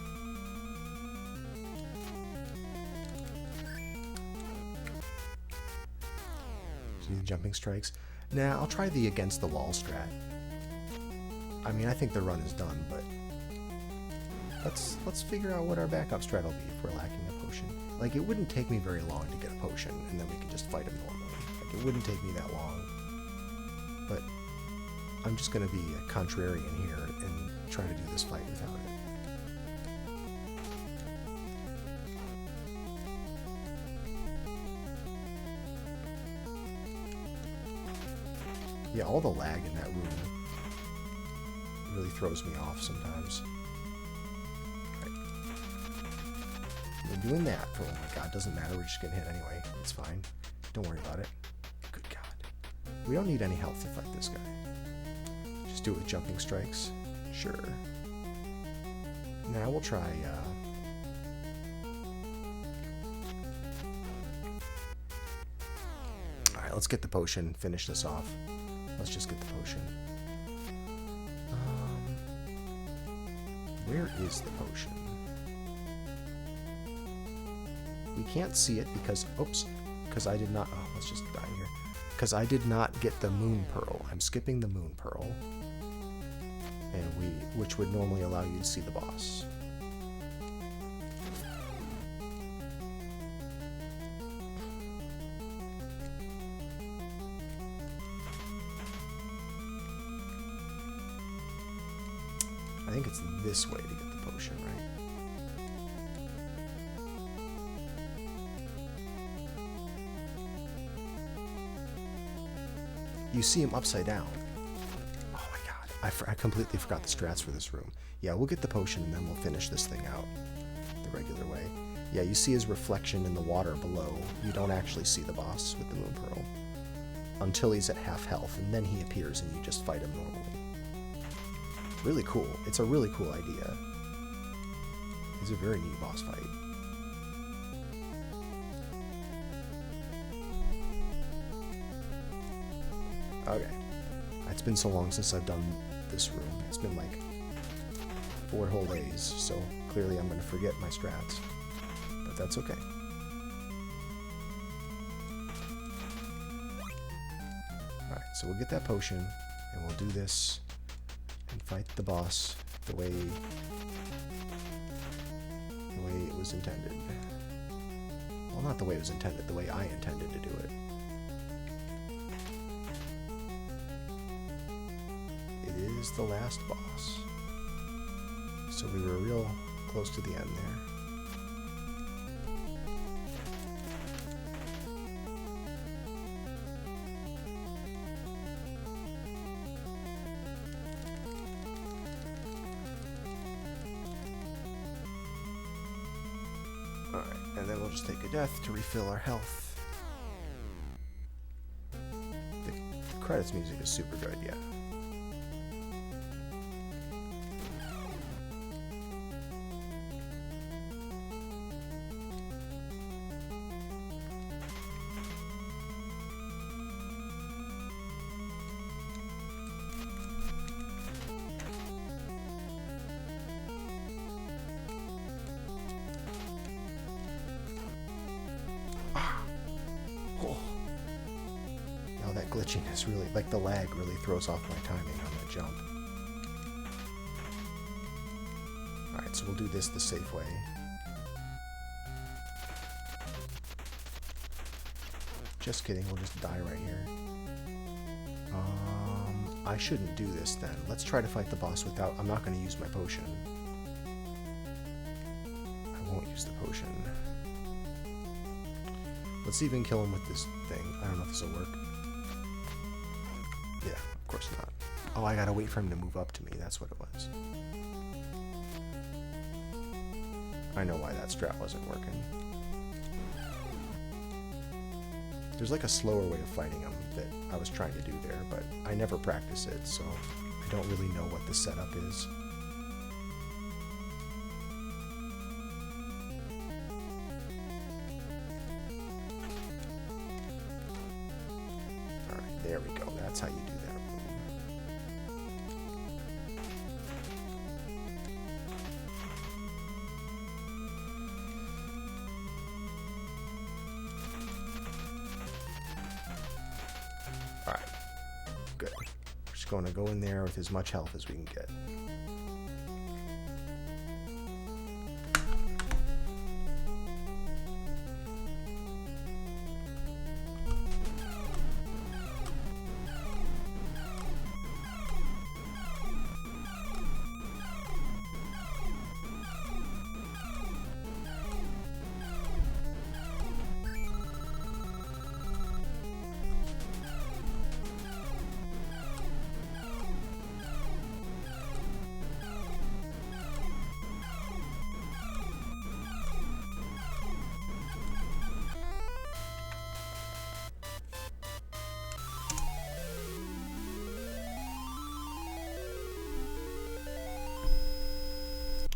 So the jumping strikes. Nah, I'll try the against the wall strat. I mean, I think the run is done, but let's figure out what our backup strat will be if we're lacking a potion. Like, it wouldn't take me very long to get a potion, and then we could just fight him normally. Like, it wouldn't take me that long. But I'm just going to be a contrarian here and try to do this fight without it. Yeah, all the lag in that room really throws me off sometimes. Right. We're doing that. Oh my god, doesn't matter. We're just getting hit anyway. It's fine. Don't worry about it. Good god. We don't need any health to fight this guy. Just do it with jumping strikes. Sure. Now we'll try, Alright, let's get the potion. Finish this off. Let's just get the potion. Where is the potion? We can't see it because, oops, because I did not, oh, let's just die here. Because I did not get the moon pearl. I'm skipping the moon pearl. And which would normally allow you to see the boss. it's this way to get the potion, right? You see him upside down. Oh my god. I completely forgot the strats for this room. Yeah, we'll get the potion and then we'll finish this thing out the regular way. Yeah, you see his reflection in the water below. You don't actually see the boss with the Moon Pearl until he's at half health, and then he appears and you just fight him normally. Really cool. It's a really cool idea. It's a very neat boss fight. Okay. It's been so long since I've done this room. It's been like 4 whole days, so clearly I'm going to forget my strats. But that's okay. Alright, so we'll get that potion, and we'll do this and fight the boss the way it was intended. Well, not the way it was intended, the way I intended to do it. It is the last boss. So we were real close to the end there. Alright, and then we'll just take a death to refill our health. The credits music is super good, yeah. Glitching is really, like, the lag really throws off my timing on that jump. Alright, so we'll do this the safe way. Just kidding, we'll just die right here. I shouldn't do this then. Let's try to fight the boss without... I'm not going to use my potion. I won't use the potion. Let's even kill him with this thing. I don't know if this will work. Yeah, of course not. Oh, I gotta wait for him to move up to me. That's what it was. I know why that strat wasn't working. There's like a slower way of fighting him that I was trying to do there, but I never practice it, so I don't really know what the setup is. Alright, there we go. That's how you do that. Alright, good. We're just going to go in there with as much health as we can get.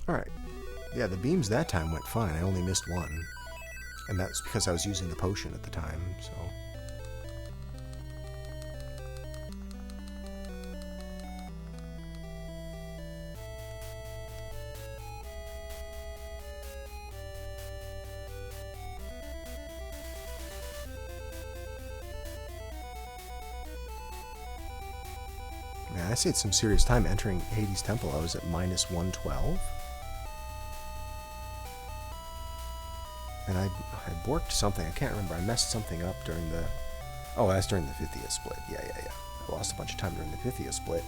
Alright. Yeah, the beams that time went fine. I only missed one. And that's because I was using the potion at the time, so... Man, I saved some serious time entering Hades' Temple. I was at minus 112. And I borked something. I can't remember. I messed something up during the... Oh, that's during the Pythia split. Yeah. I lost a bunch of time during the Pythia split.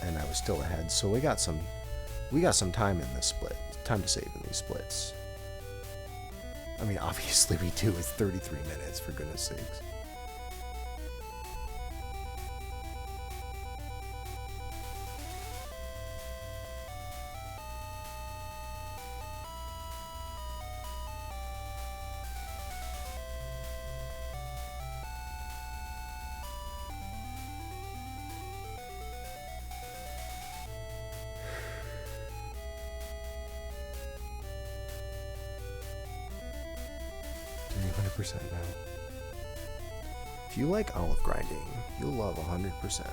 and I was still ahead. So we got some time in this split. Time to save in these splits. I mean, obviously we do. It's 33 minutes, for goodness sakes. Now. If you like olive grinding, you'll love 100%.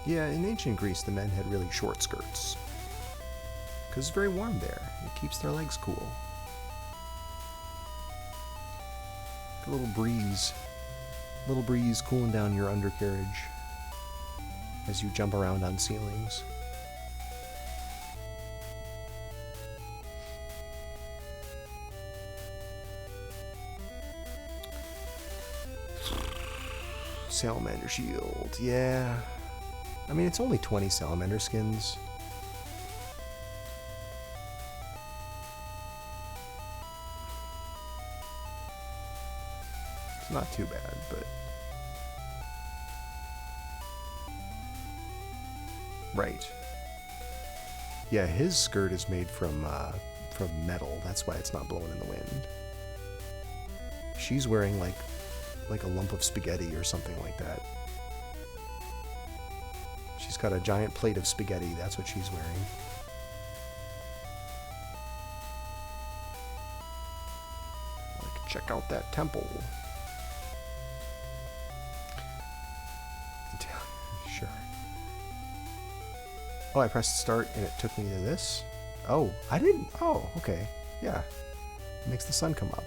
Yeah, in ancient Greece, the men had really short skirts. Because it's very warm there. It keeps their legs cool. A little breeze cooling down your undercarriage as you jump around on ceilings. Salamander shield, yeah. I mean, it's only 20 salamander skins. It's not too bad, but... Right. Yeah, his skirt is made from metal. That's why it's not blowing in the wind. She's wearing like a lump of spaghetti or something like that. She's got a giant plate of spaghetti. That's what she's wearing. Like, check out that temple. Sure. Oh, I pressed start and it took me to this? Oh, I didn't. Oh, okay. Yeah. It makes the sun come up.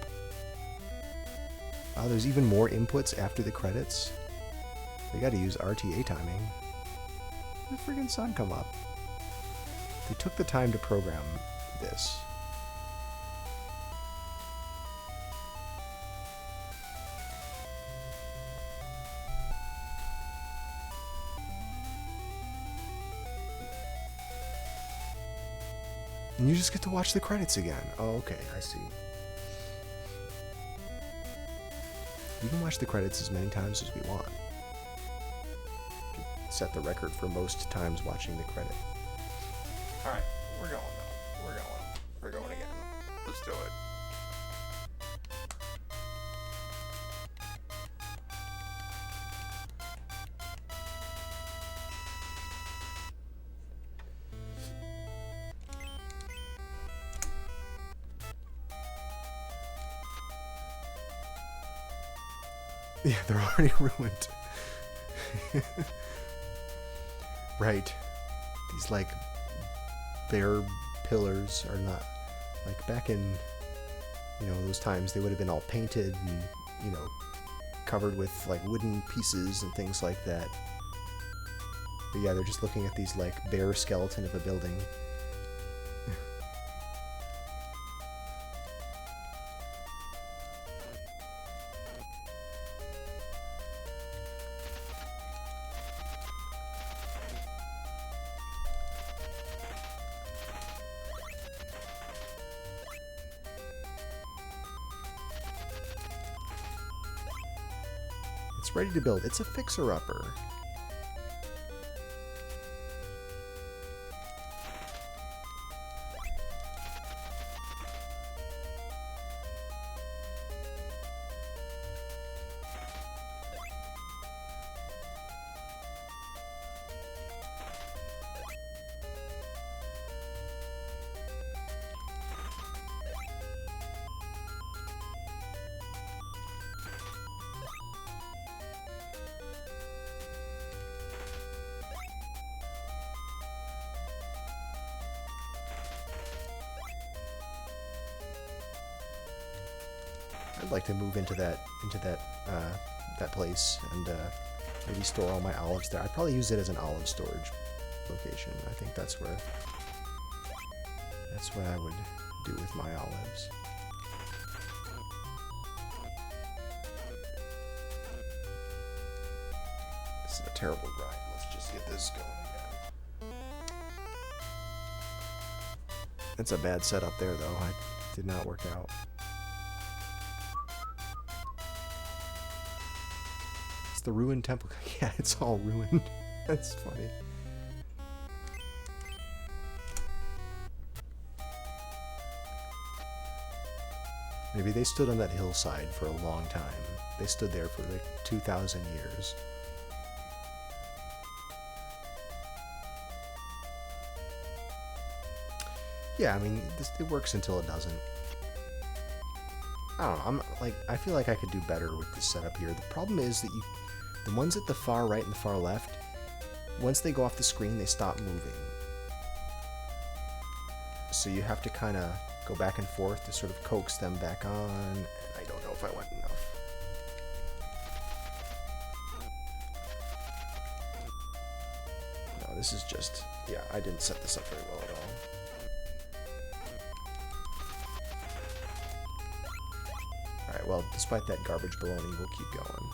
Oh, there's even more inputs after the credits. They got to use RTA timing. The friggin' sun come up. They took the time to program this. And you just get to watch the credits again. Oh, okay, I see. You can watch the credits as many times as we want. Set the record for most times watching the credit. Alright, we're going though. We're going again. Let's do it. Yeah, they're already ruined. Right. These, like, bare pillars are not... Like, back in, you know, those times, they would have been all painted and, you know, covered with, like, wooden pieces and things like that. But yeah, they're just looking at these, like, bare skeleton of a building. It's ready to build. It's a fixer-upper. I'd like to move into that that place and maybe store all my olives there. I'd probably use it as an olive storage location. I think that's what I would do with my olives. This is a terrible grind. Let's just get this going again. It's a bad setup there, though. I did not work out. It's the ruined temple. Yeah, it's all ruined. That's funny. Maybe they stood on that hillside for a long time. They stood there for like 2,000 years. Yeah, I mean, it works until it doesn't. I don't know, I feel like I could do better with this setup here. The problem is that the ones at the far right and the far left, once they go off the screen, they stop moving. So you have to kind of go back and forth to sort of coax them back on, and I don't know if I went enough. No, this is just, yeah, I didn't set this up very well at all. Alright, well, despite that garbage baloney, we'll keep going.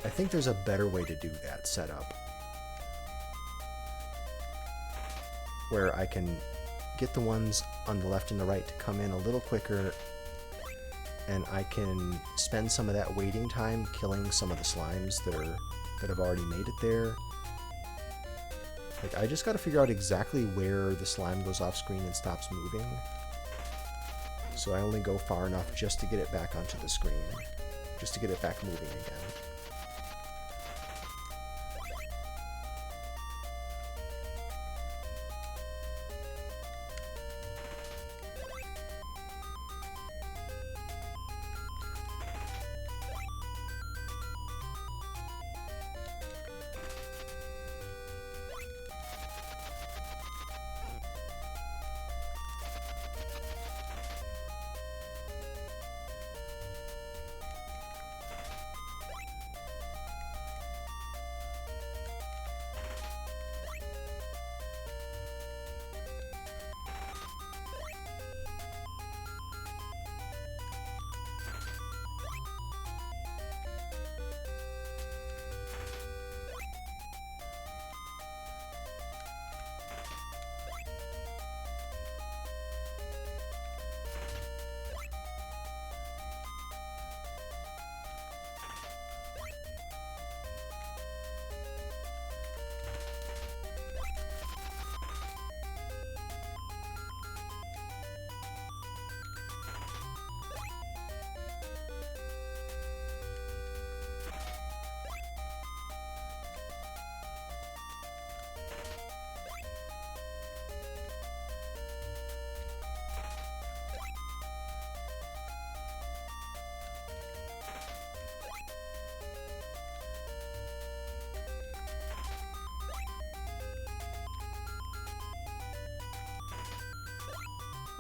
I think there's a better way to do that setup, where I can get the ones on the left and the right to come in a little quicker, and I can spend some of that waiting time killing some of the slimes that have already made it there. Like, I just got to figure out exactly where the slime goes off screen and stops moving, so I only go far enough just to get it back onto the screen, just to get it back moving again.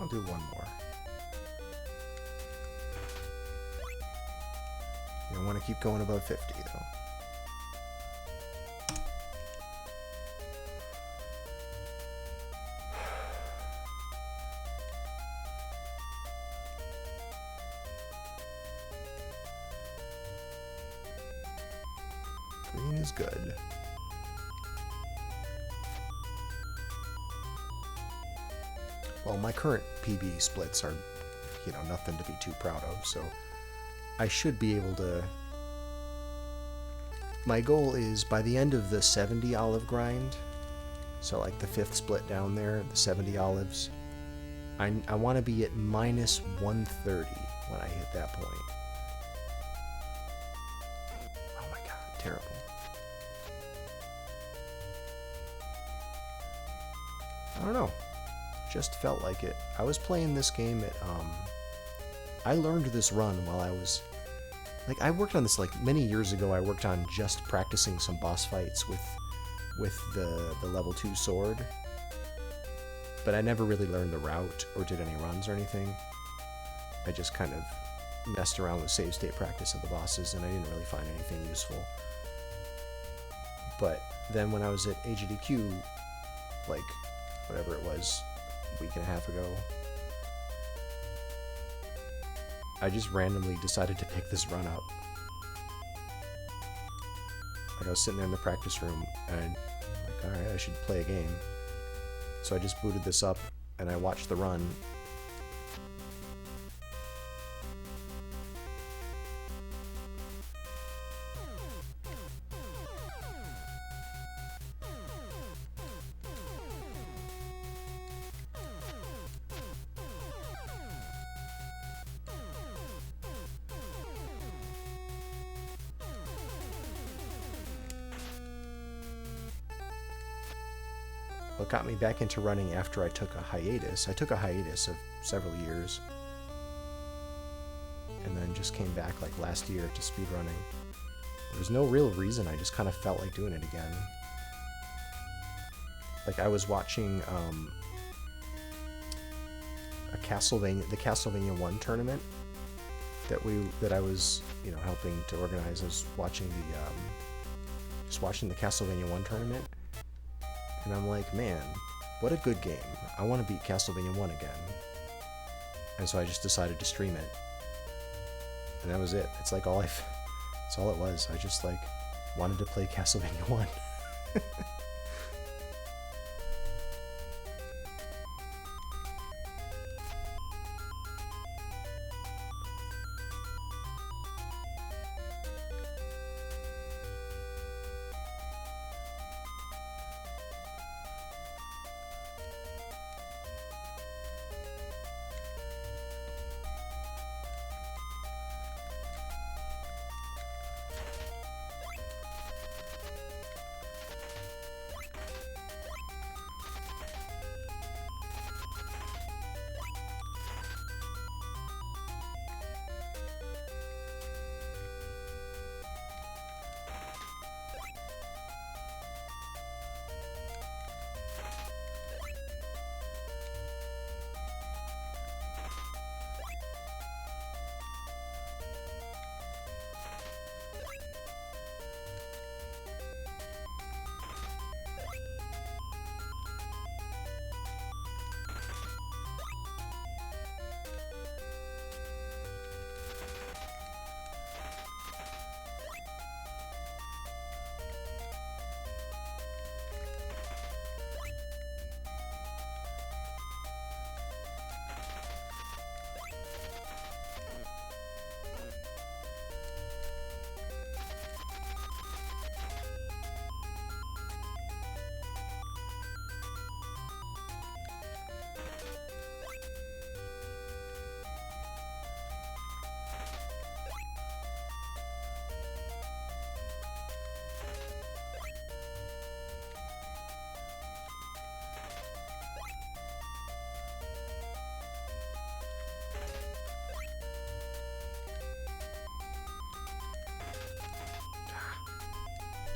I'll do one more. You don't want to keep going above 50, though. Green is good. Well, my current PB splits are, you know, nothing to be too proud of, so I should be able to... My goal is, by the end of the 70 olive grind, so like the 5th split down there, the 70 olives, I want to be at minus 130 when I hit that point. Oh my god, terrible. I don't know. Just felt like it. I was playing this game at, I learned this run while I was, like, I worked on this, like, many years ago. I worked on just practicing some boss fights with with the level 2 sword, but I never really learned the route or did any runs or anything. I just kind of messed around with save state practice of the bosses, and I didn't really find anything useful. But then when I was at AGDQ, like, whatever it was, a week and a half ago, I just randomly decided to pick this run up. Like, I was sitting there in the practice room, and I'm like, alright, I should play a game. So I just booted this up, and I watched the run. What got me back into running after I took a hiatus, I took a hiatus of several years, and then just came back like last year to speedrunning. There was no real reason, I just kind of felt like doing it again. Like, I was watching the Castlevania 1 tournament that I was, you know, helping to organize. I was watching just watching the Castlevania 1 tournament. And I'm like, man, what a good game. I want to beat Castlevania 1 again. And so I just decided to stream it. And that was it. It's like it's all it was. I just like wanted to play Castlevania 1.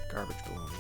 Garbage baloney.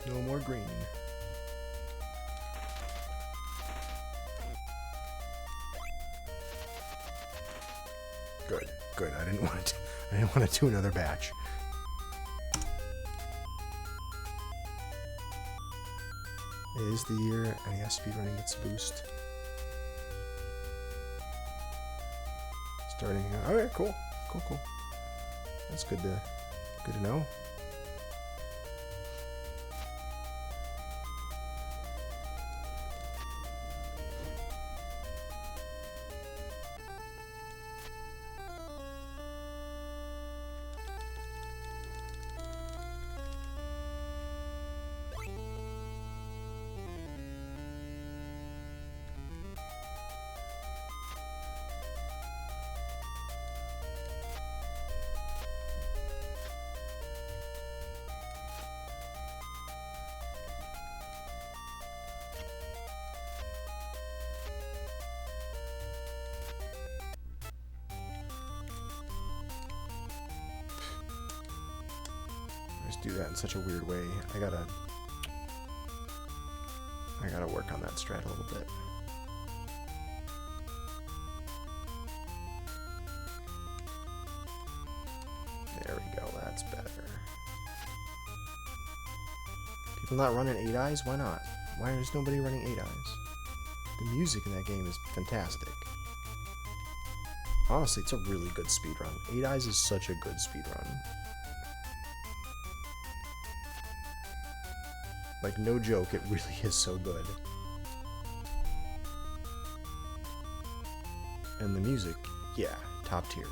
No more green. Good, good. I didn't want to do another batch. It is the year NES speedrunning gets a boost. Starting. Okay, cool, cool. That's good to know. Do that in such a weird way. I gotta work on that strat a little bit. There we go, that's better. People not running 8 eyes? Why not? Why is nobody running 8 eyes? The music in that game is fantastic. Honestly, it's a really good speedrun. 8 eyes is such a good speedrun. Like, no joke, it really is so good. And the music, yeah, top tier.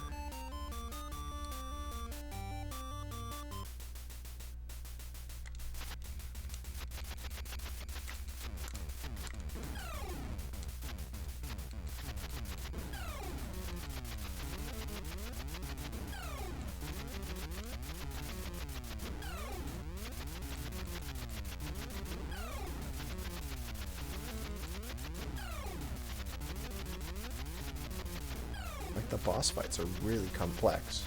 The boss fights are really complex.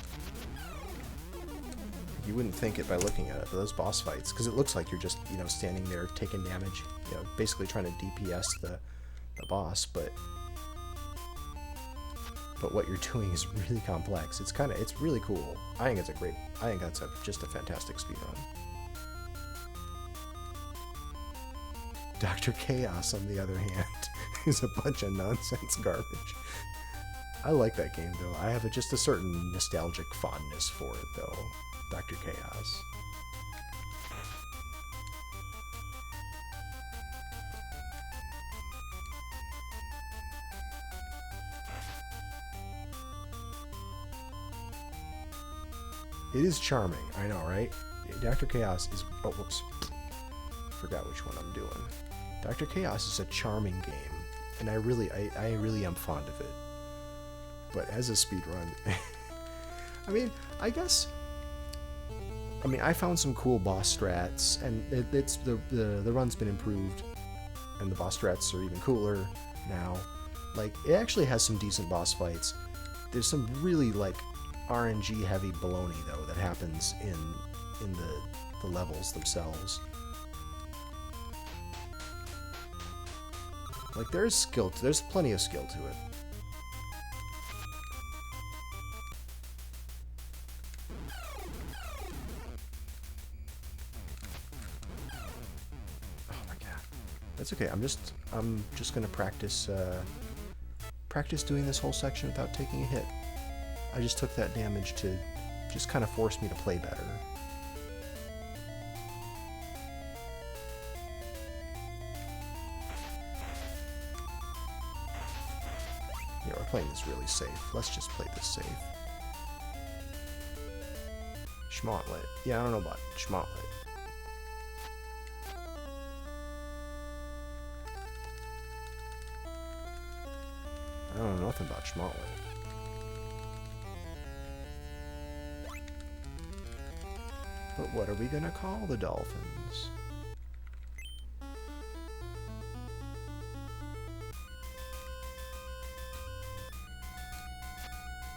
You wouldn't think it by looking at it, but those boss fights, because it looks like you're just, you know, standing there taking damage, you know, basically trying to DPS the boss, but what you're doing is really complex. It's really cool. I think that's just a fantastic speedrun. Dr. Chaos, on the other hand, is a bunch of nonsense garbage. I like that game, though. I have just a certain nostalgic fondness for it, though. Dr. Chaos. It is charming, I know, right? Dr. Chaos is... Oh, whoops. Forgot which one I'm doing. Dr. Chaos is a charming game, and I really am fond of it. But as a speedrun, I mean, I found some cool boss strats, and the run's been improved, and the boss strats are even cooler now. Like, it actually has some decent boss fights. There's some really, like, RNG heavy baloney, though, that happens in the levels themselves. Like, there's plenty of skill to it. It's okay. I'm just gonna practice doing this whole section without taking a hit. I just took that damage to just kind of force me to play better. Yeah, we're playing this really safe. Let's just play this safe. Schmontlet. Yeah, I don't know about Schmontlet. I don't know nothing about Schmontlet. But what are we gonna call the dolphins?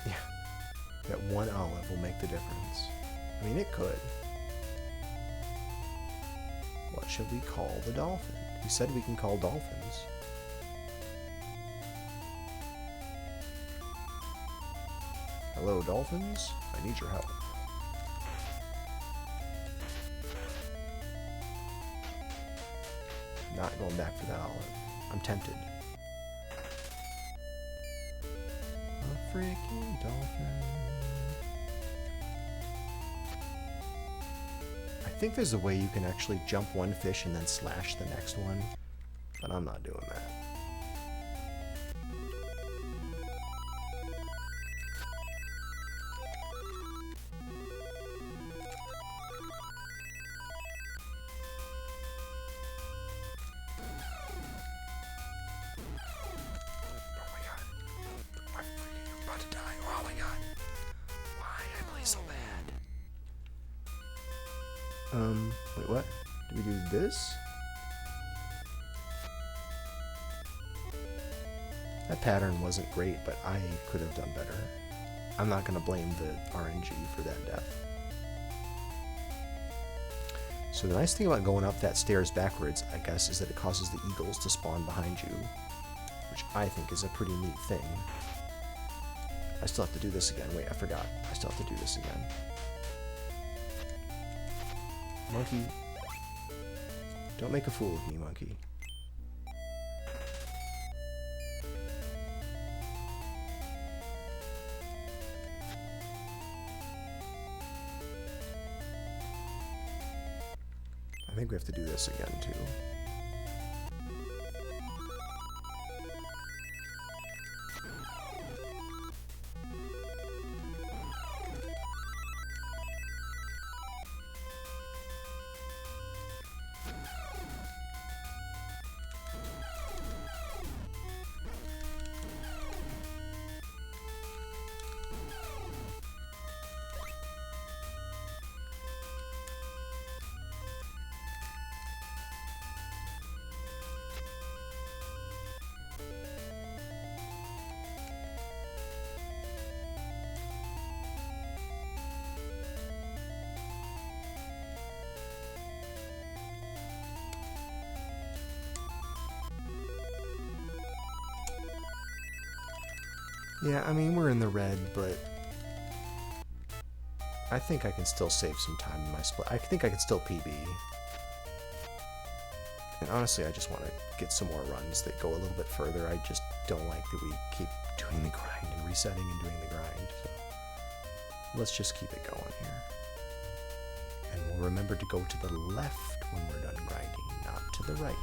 Yeah, that one olive will make the difference. I mean, it could. What should we call the dolphin? We said we can call dolphins. Hello, dolphins. I need your help. Not going back for that olive. I'm tempted. A freaking dolphin. I think there's a way you can actually jump one fish and then slash the next one, but I'm not doing that. Wait, what? Did we do this? That pattern wasn't great, but I could have done better. I'm not going to blame the RNG for that death. So the nice thing about going up that stairs backwards, I guess, is that it causes the eagles to spawn behind you, which I think is a pretty neat thing. I still have to do this again. Wait, I forgot. I still have to do this again. Monkey. Don't make a fool of me, monkey. I think we have to do this again, too. Yeah, I mean, we're in the red, but I think I can still save some time in my split. I think I can still PB. And honestly, I just want to get some more runs that go a little bit further. I just don't like that we keep doing the grind and resetting and doing the grind. So let's just keep it going here. And we'll remember to go to the left when we're done grinding, not to the right.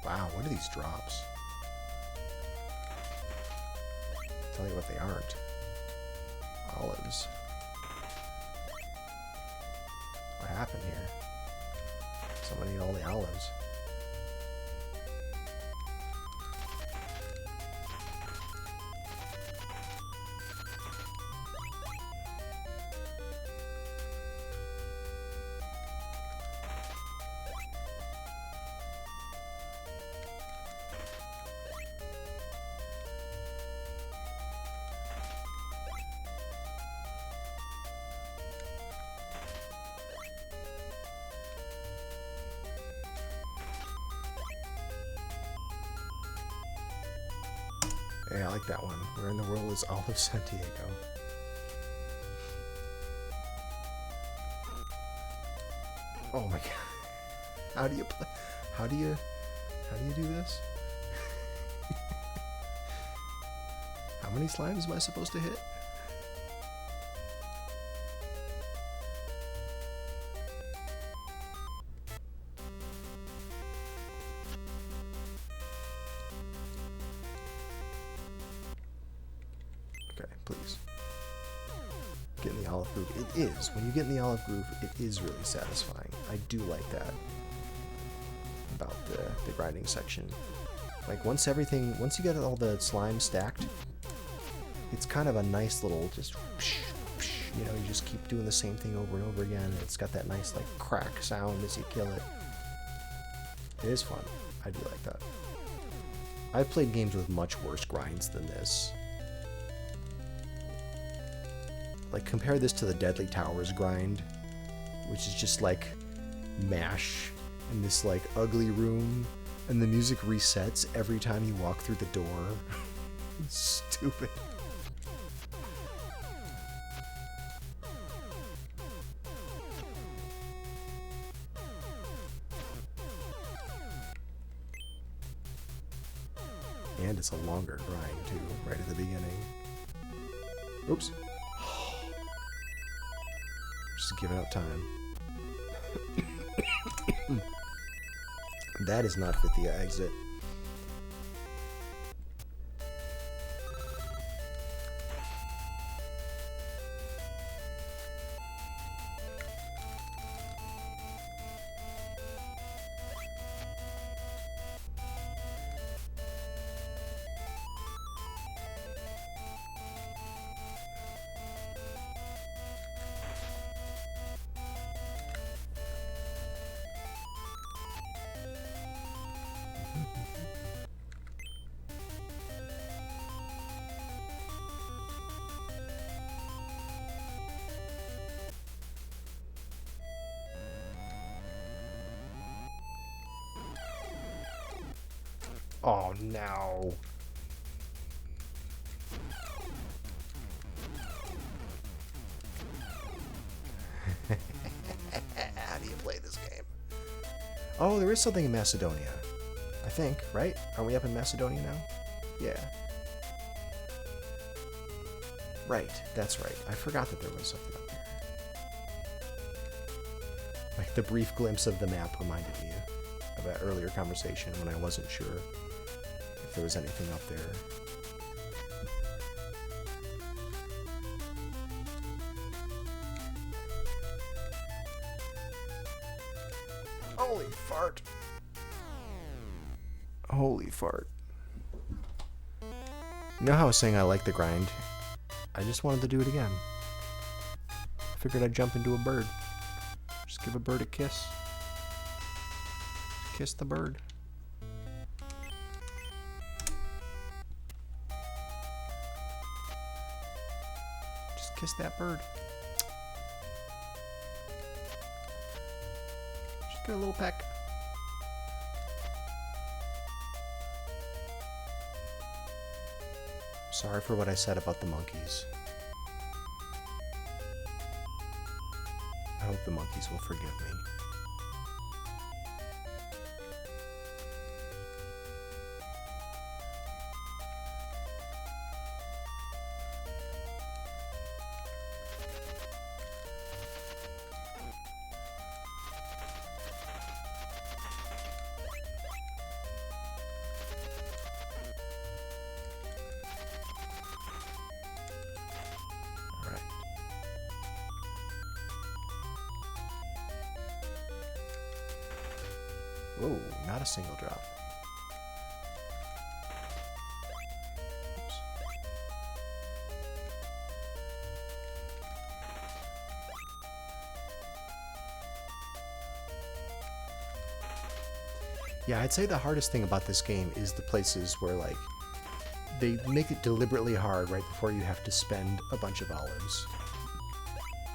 Wow, what are these drops? Tell you what they aren't. Olives. crap in here. Someone eat all the olives. Yeah, I like that one. Where in the world is Olive Santiago? Oh my god. How do you play? How do you do this? How many slimes am I supposed to hit? Okay, please. Get in the olive groove. It is. When you get in the olive groove, it is really satisfying. I do like that about the grinding section. Like once you get all the slime stacked, it's kind of a nice little just, you know, you just keep doing the same thing over and over again. And it's got that nice like crack sound as you kill it. It is fun. I do like that. I've played games with much worse grinds than this. Like, compare this to the Deadly Towers grind, which is just, like, mash in this, like, ugly room, and the music resets every time you walk through the door. It's stupid. And it's a longer grind, too, right at the beginning. Oops. Just giving up time. That is not fit the exit. Oh no. How do you play this game? Oh, there is something in Macedonia. I think, right? Are we up in Macedonia now? Yeah. Right, that's right. I forgot that there was something up there. Like, the brief glimpse of the map reminded me of that earlier conversation when I wasn't sure if there was anything up there. Holy fart. Holy fart. You know how I was saying I like the grind? I just wanted to do it again. Figured I'd jump into a bird. Just give a bird a kiss. Kiss the bird. Just kiss that bird. Just get a little peck. Sorry for what I said about the monkeys. I hope the monkeys will forgive me. Whoa, not a single drop. Oops. Yeah, I'd say the hardest thing about this game is the places where, like, they make it deliberately hard right before you have to spend a bunch of olives.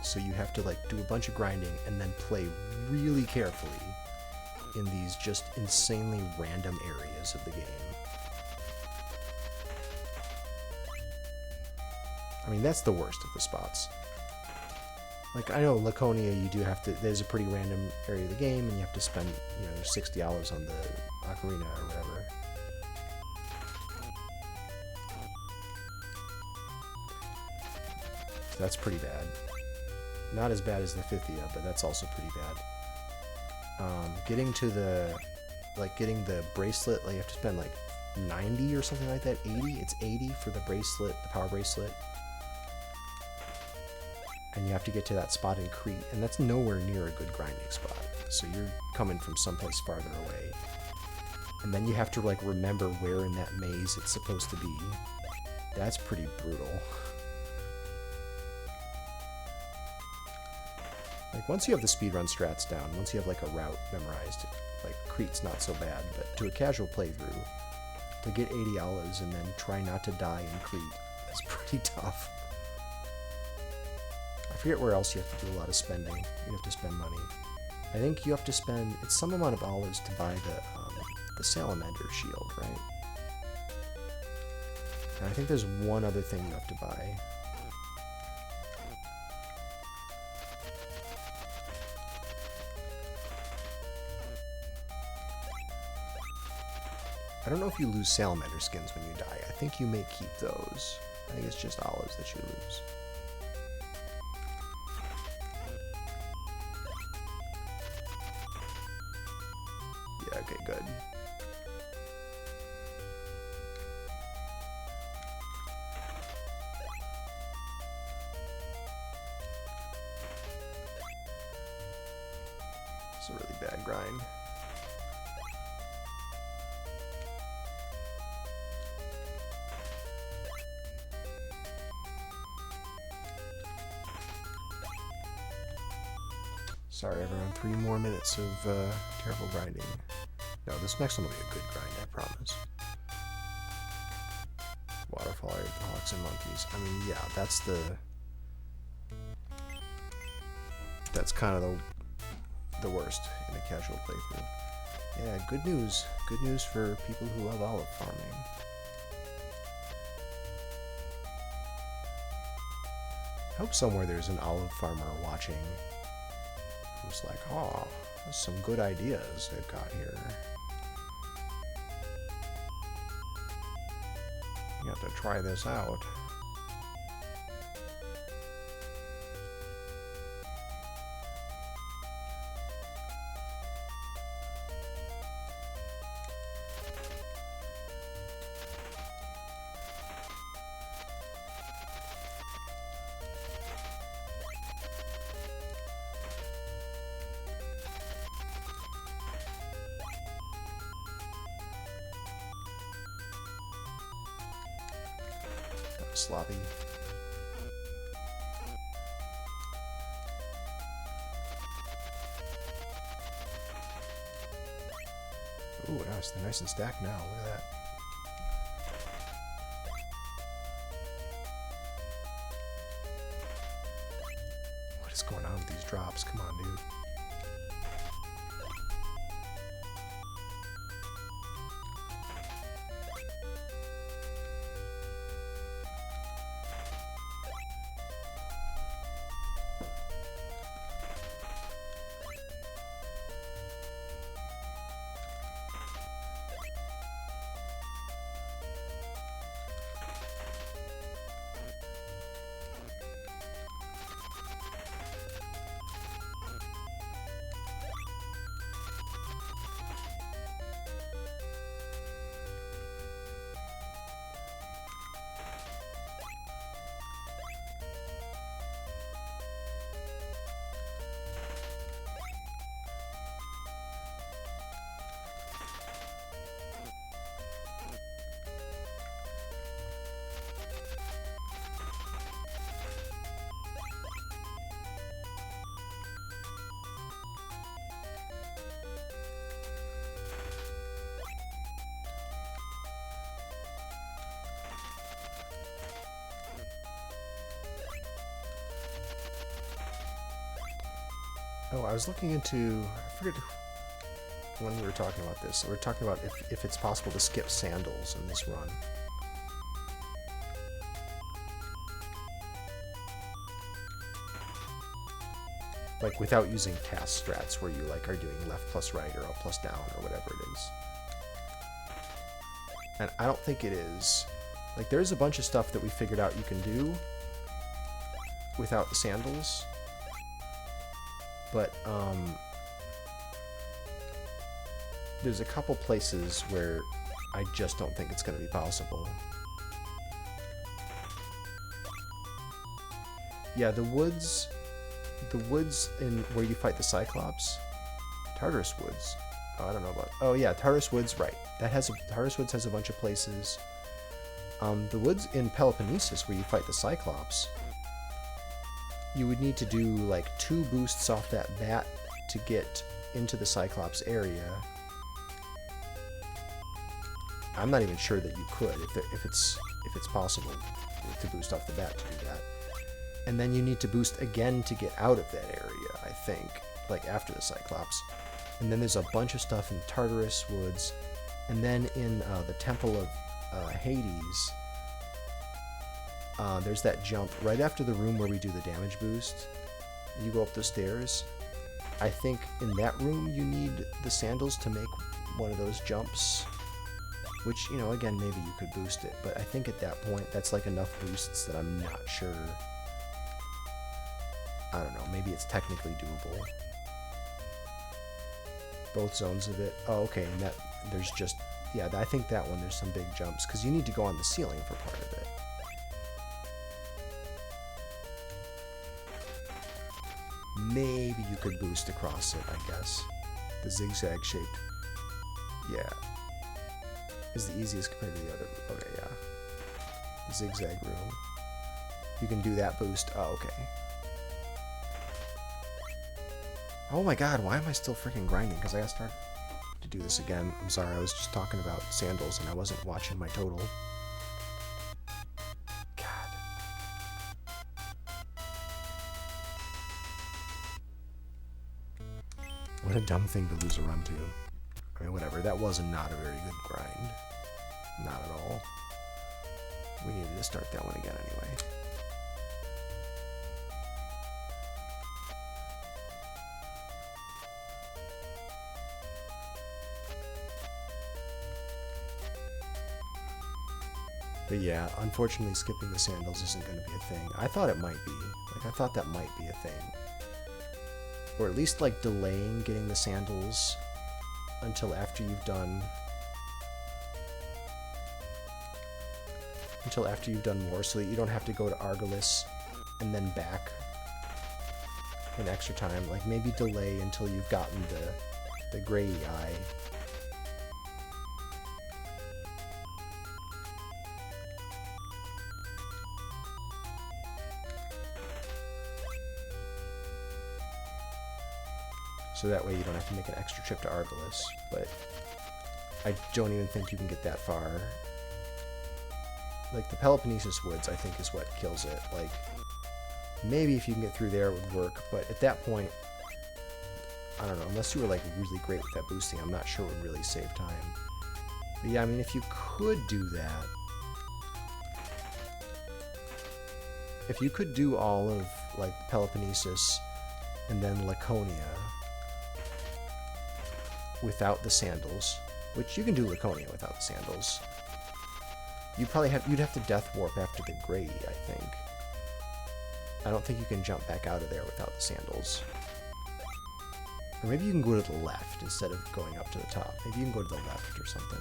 So you have to, like, do a bunch of grinding and then play really carefully in these just insanely random areas of the game. I mean, that's the worst of the spots. Like, I know Laconia, you do have to, there's a pretty random area of the game, and you have to spend, you know, there's $60 on the ocarina or whatever. That's pretty bad. Not as bad as the Fifthia, but that's also pretty bad. Getting to the, like, getting the bracelet, like, you have to spend, like, 90 or something like that. 80? It's 80 for the bracelet, the power bracelet. And you have to get to that spot in Crete, and that's nowhere near a good grinding spot. So you're coming from someplace farther away. And then you have to, like, remember where in that maze it's supposed to be. That's pretty brutal. Like, once you have the speedrun strats down, once you have, like, a route memorized, like, Crete's not so bad, but to a casual playthrough, to get 80 olives and then try not to die in Crete is pretty tough. I forget where else you have to do a lot of spending. You have to spend money. I think you have to spend, it's some amount of olives to buy the salamander shield, right? And I think there's one other thing you have to buy. I don't know if you lose salamander skins when you die. I think you may keep those. I think it's just olives that you lose. Yeah, okay, good. It's a really bad grind. Sorry everyone, 3 more minutes of terrible grinding. No, this next one will be a good grind, I promise. Waterfall area with the hawks and monkeys. I mean, yeah, that's kind of the worst in a casual playthrough. Yeah, good news. Good news for people who love olive farming. I hope somewhere there's an olive farmer watching. It's like, oh, there's some good ideas they've got here. You have to try this out. Sloppy. Ooh, nice and stacked now. Look at that. What is going on with these drops? Come on, dude. Oh, I was looking into, I forget when we were talking about this. We were talking about if it's possible to skip sandals in this run. Like without using task strats where you like are doing left plus right or up plus down or whatever it is. And I don't think it is. Like there's a bunch of stuff that we figured out you can do without the sandals. But there's a couple places where I just don't think it's going to be possible. Yeah, the woods in where you fight the Cyclops, Tartarus Woods. Oh, I don't know about. Oh yeah, Tartarus Woods, right? Tartarus Woods has a bunch of places. The woods in Peloponnesus where you fight the Cyclops, you would need to do like 2 boosts off that bat to get into the Cyclops area. I'm not even sure that you could if it's possible to boost off the bat to do that. And then you need to boost again to get out of that area, I think, like after the Cyclops. And then there's a bunch of stuff in Tartarus Woods, and then in the Temple of Hades, there's that jump right after the room where we do the damage boost. You go up the stairs. I think in that room you need the sandals to make one of those jumps, which, you know, again, maybe you could boost it, but I think at that point that's like enough boosts that I'm not sure. I don't know, maybe it's technically doable. Both zones of it. Oh, okay, and that, there's just, yeah, I think that one, there's some big jumps, because you need to go on the ceiling for part of it. Maybe you could boost across it, I guess. The zigzag shaped. Yeah. Is the easiest compared to the other. Okay, yeah. The zigzag room. You can do that boost. Oh, okay. Oh my god, why am I still freaking grinding? Because I gotta start to do this again. I'm sorry, I was just talking about sandals and I wasn't watching my total. God. What a dumb thing to lose a run to. I mean, whatever. That was not a very good grind. Not at all. We needed to start that one again anyway. But yeah, unfortunately skipping the sandals isn't going to be a thing. I thought it might be. Like, I thought that might be a thing. Or at least, like, delaying getting the sandals until after you've done... Until after you've done more, so that you don't have to go to Argolis and then back an extra time. Like, maybe delay until you've gotten the gray eye. So that way you don't have to make an extra trip to Argolis. But I don't even think you can get that far. Like, the Peloponnesus Woods, I think, is what kills it. Like, maybe if you can get through there, it would work. But at that point, I don't know. Unless you were, like, really great with that boosting, I'm not sure it would really save time. But yeah, I mean, if you could do that... If you could do all of, like, Peloponnesus and then Laconia without the sandals, which you can do Laconia without the sandals, you'd have to death warp after the grade, I think. I don't think you can jump back out of there without the sandals. Or maybe you can go to the left instead of going up to the top. Maybe you can go to the left or something.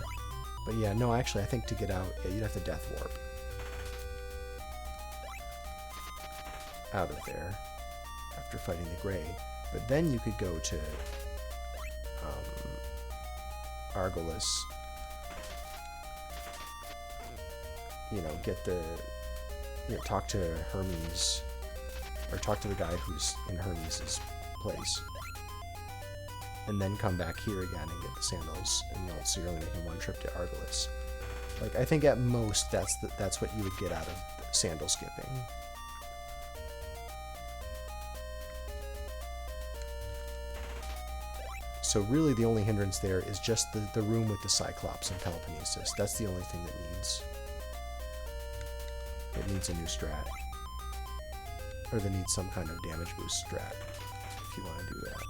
But yeah, no, actually, I think to get out, yeah, you'd have to death warp out of there after fighting the gray. But then you could go to Argolis, you know, get the, you know, talk to Hermes, or talk to the guy who's in Hermes' place, and then come back here again and get the sandals, and you know, so you're only making one trip to Argolis. Like, I think at most that's what you would get out of the sandal skipping. So really the only hindrance there is just the room with the Cyclops and telekinesis. That's the only thing that needs a new strat. Or that needs some kind of damage boost strat, if you want to do that.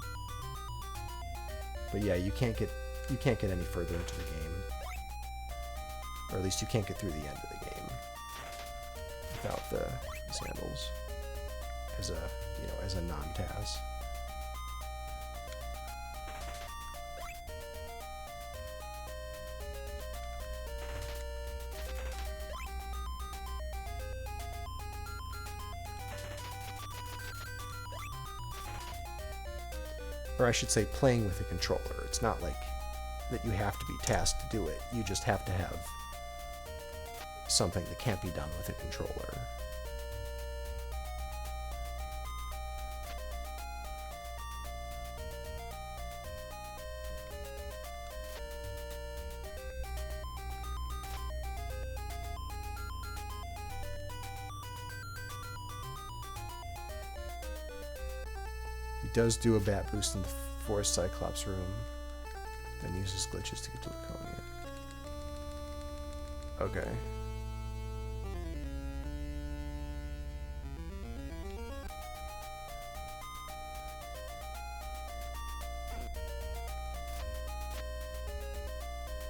But yeah, you can't get any further into the game. Or at least you can't get through the end of the game without the sandals as a non-Taz. Or I should say playing with a controller. It's not like that you have to be tasked to do it. You just have to have something that can't be done with a controller. He does do a bat boost in the Forest Cyclops room, then uses glitches to get to Laconia. Okay.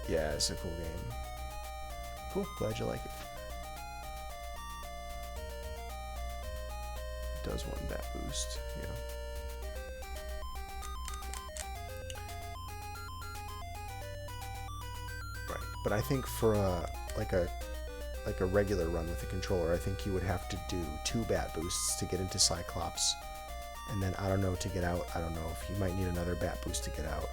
Yeah, it's a cool game. Cool, glad you like it. It does one bat boost, yeah. Right, but I think for like a regular run with a controller, I think you would have to do 2 bat boosts to get into Cyclops, and then I don't know, to get out, I don't know if you might need another bat boost to get out.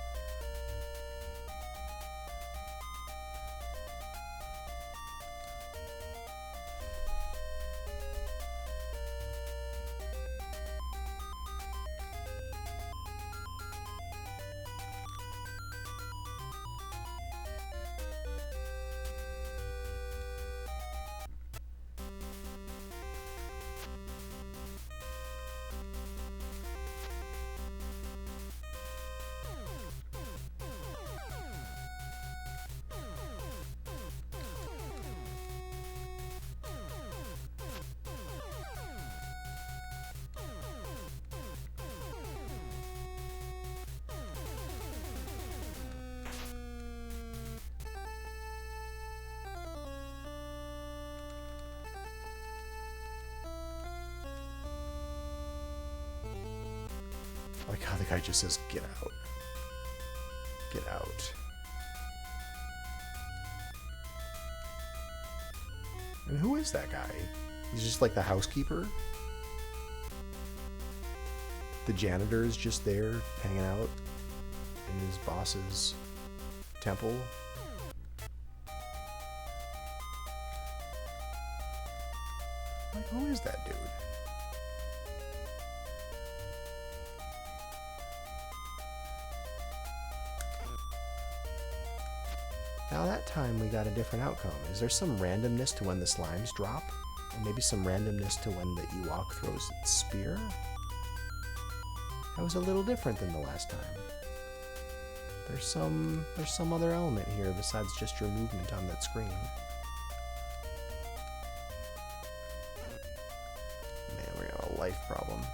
I like how the guy just says, "Get out. Get out." And who is that guy? He's just like the housekeeper? The janitor is just there, hanging out in his boss's temple? Like, who is that dude? Now that time we got a different outcome. Is there some randomness to when the slimes drop? And maybe some randomness to when the Ewok throws its spear? That was a little different than the last time. There's some other element here besides just your movement on that screen. Man, we're gonna have a life problem.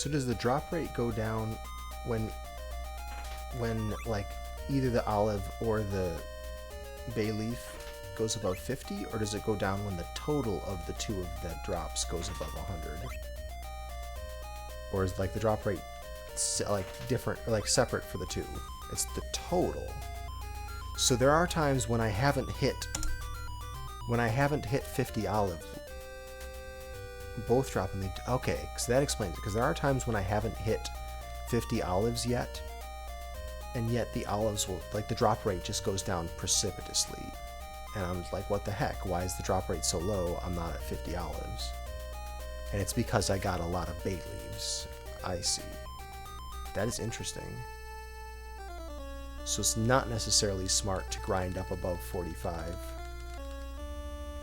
So does the drop rate go down when like either the olive or the bay leaf goes above 50, or does it go down when the total of the two of the drops goes above 100? Or is like the drop rate like different, like separate for the two? It's the total. So there are times when I haven't hit 50 olive, both drop and they, okay, so that explains it, because there are times when I haven't hit 50 olives yet, and yet the olives will, like, the drop rate just goes down precipitously, and I'm like, what the heck, why is the drop rate so low? I'm not at 50 olives. And it's because I got a lot of bay leaves. I see. That is interesting. So it's not necessarily smart to grind up above 45.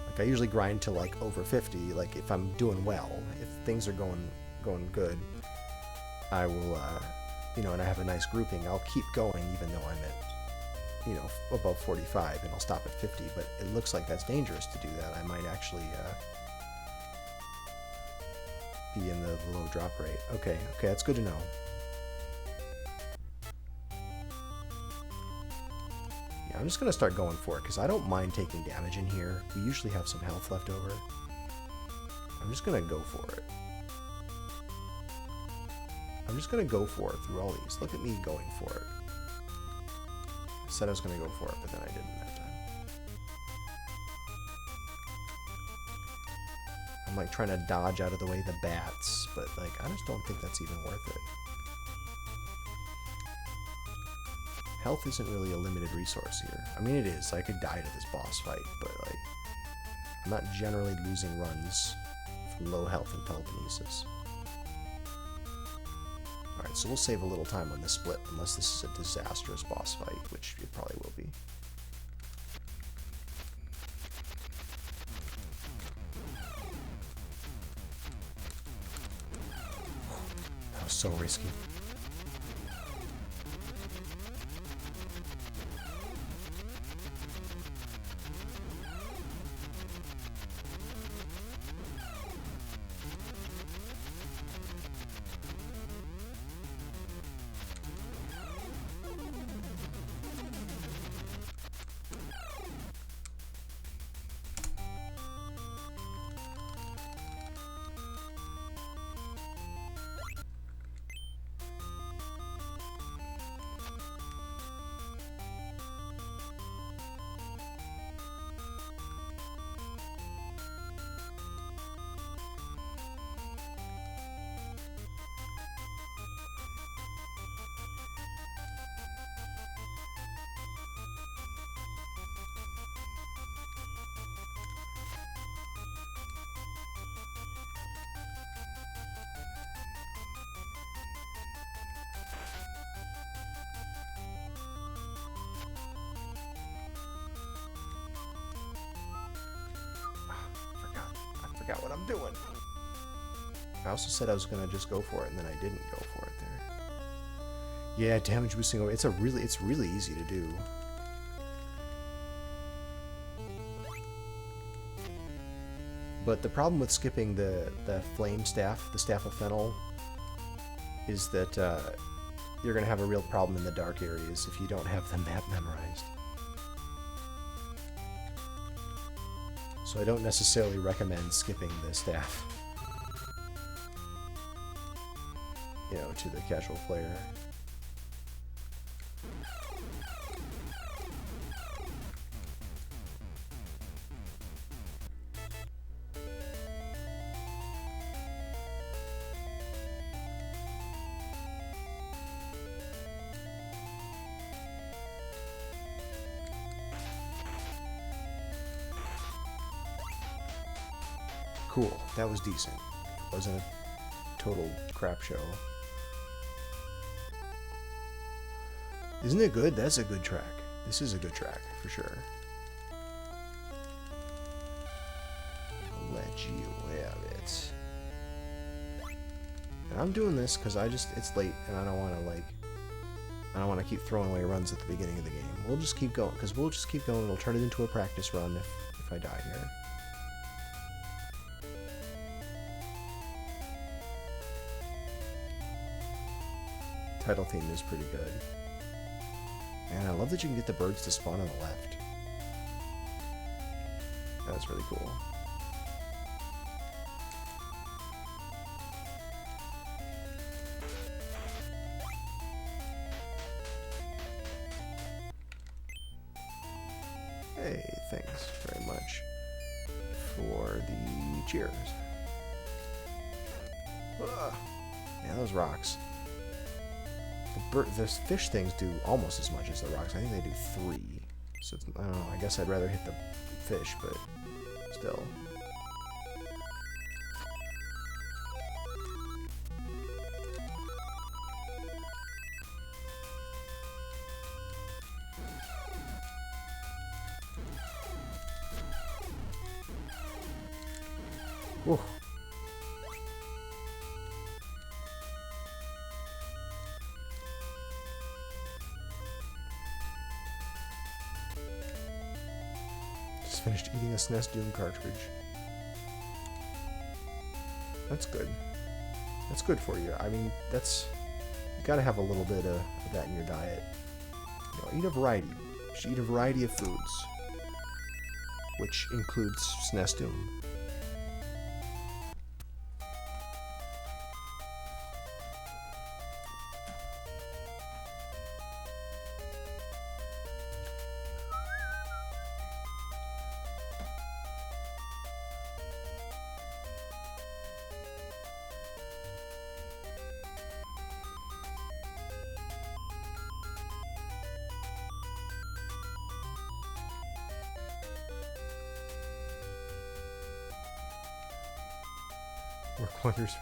Like, I usually grind to like over 50, like if I'm doing well. If things are going good, I will, you know, and I have a nice grouping, I'll keep going even though I'm at, you know, above 45, and I'll stop at 50, but it looks like that's dangerous to do that. I might actually be in the low drop rate. Okay, that's good to know. Yeah, I'm just going to start going for it, because I don't mind taking damage in here. We usually have some health left over. I'm just going to go for it. I'm just going to go for it through all these. Look at me going for it. I said I was going to go for it, but then I didn't that time. I'm like trying to dodge out of the way the bats, but like I just don't think that's even worth it. Health isn't really a limited resource here. I mean, it is. I could die to this boss fight, but like I'm not generally losing runs from low health and telekinesis. Alright, so we'll save a little time on this split, unless this is a disastrous boss fight, which it probably will be. That was so risky. Forgot what I'm doing. I also said I was gonna just go for it, and then I didn't go for it there. Yeah, damage boosting over. It's really easy to do. But the problem with skipping the flame staff, the staff of fennel, is that you're gonna have a real problem in the dark areas if you don't have the map memorized. So I don't necessarily recommend skipping the staff, you know, to the casual player. Cool, that was decent. It wasn't a total crap show. Isn't it good? That's a good track. This is a good track, for sure. I'll let you have it. And I'm doing this because it's late and I don't want to keep throwing away runs at the beginning of the game. We'll just keep going, because we'll just keep going. We'll turn it into a practice run if I die here. title theme is pretty good. And I love that you can get the birds to spawn on the left. That's really cool. Hey, thanks very much for the cheers. Ugh. Yeah, those rocks. The fish things do almost as much as the rocks. I think they do 3. So it's, I don't know. I guess I'd rather hit the fish, but still. Whew. Just finished eating a SNES Doom cartridge. That's good. That's good for you. I mean, you gotta have a little bit of that in your diet. You know, eat a variety. You should eat a variety of foods, which includes SNES Doom. Work wonders.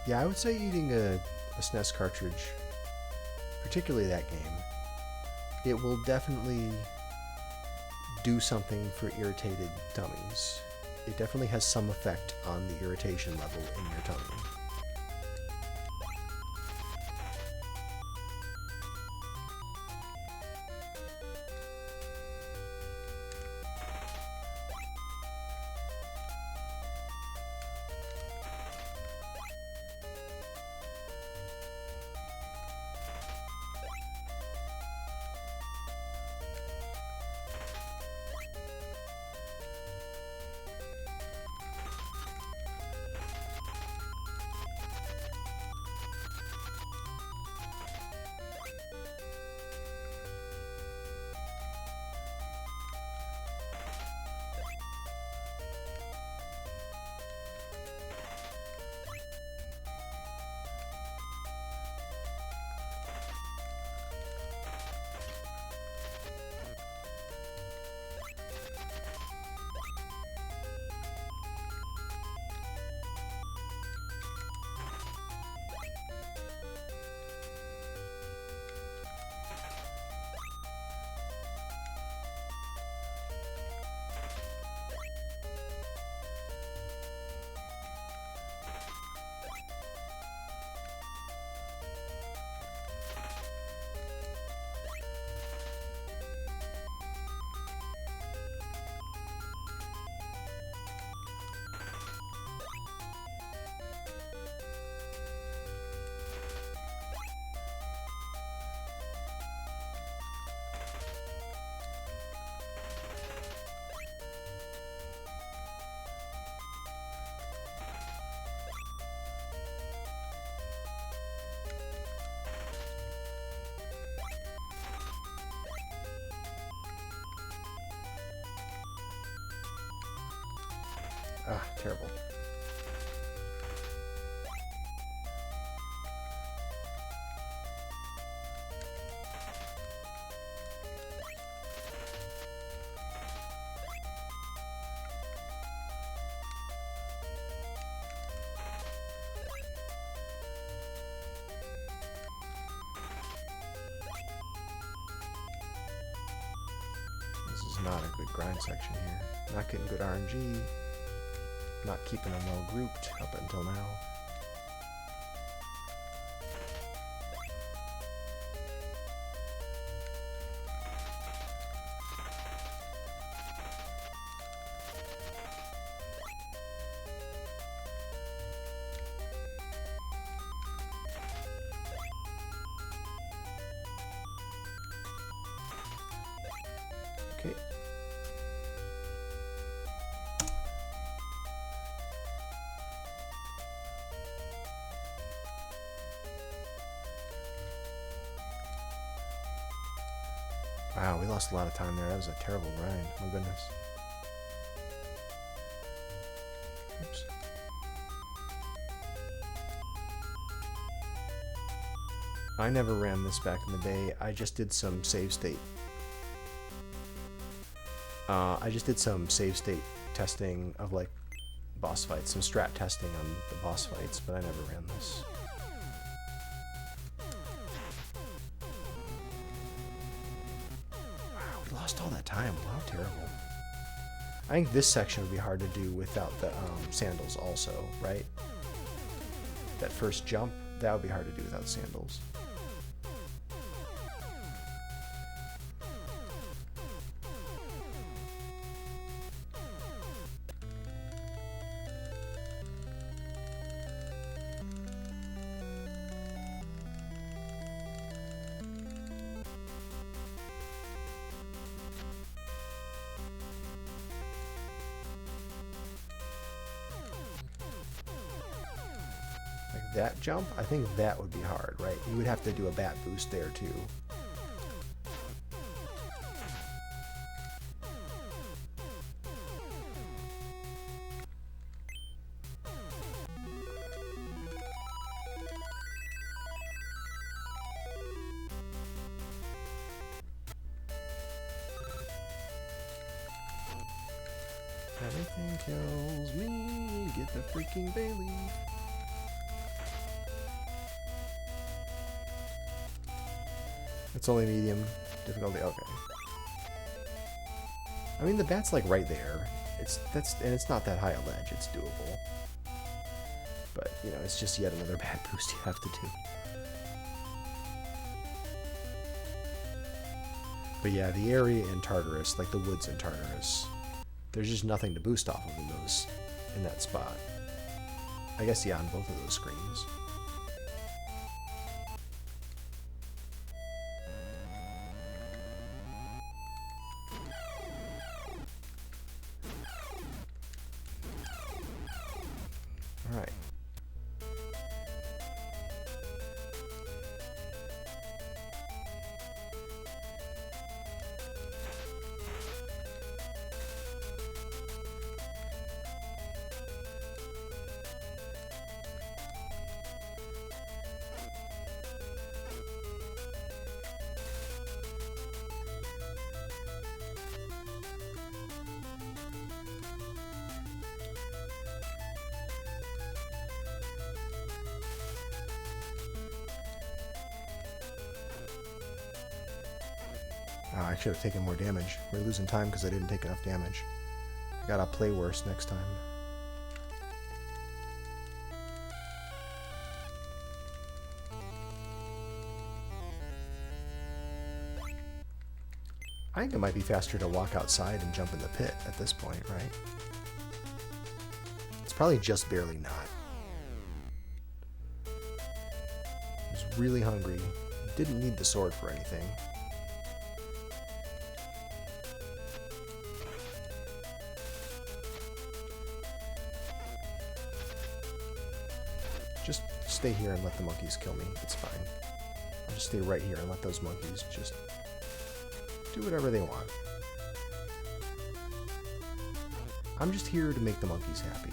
Yeah, I would say eating a SNES cartridge, particularly that game, it will definitely do something for irritated tummies. It definitely has some effect on the irritation level in your tummy. Ah, terrible. This is not a good grind section here. Not getting good RNG. Not keeping them well grouped up until now. Okay. Wow, we lost a lot of time there. That was a terrible grind. My goodness. Oops. I never ran this back in the day. I just did some save state. Testing of like boss fights, some strat testing on the boss fights, but I never ran this. Wow, we lost all that time. Wow, terrible. I think this section would be hard to do without the sandals also, right? That first jump, that would be hard to do without sandals. That jump, I think that would be hard, right? You would have to do a bat boost there too. Everything kills me, get the freaking Bailey. It's only medium difficulty. Okay. I mean, the bat's like right there. It's not that high a ledge. It's doable. But you know, it's just yet another bat boost you have to do. But yeah, the area in Tartarus, like the woods in Tartarus, there's just nothing to boost off of in that spot. I guess yeah, on both of those screens. Alright. I should have taken more damage. We're losing time because I didn't take enough damage. I gotta play worse next time. I think it might be faster to walk outside and jump in the pit at this point, right? It's probably just barely not. I was really hungry. Didn't need the sword for anything. Just stay here and let the monkeys kill me. It's fine. I'll just stay right here and let those monkeys just do whatever they want. I'm just here to make the monkeys happy.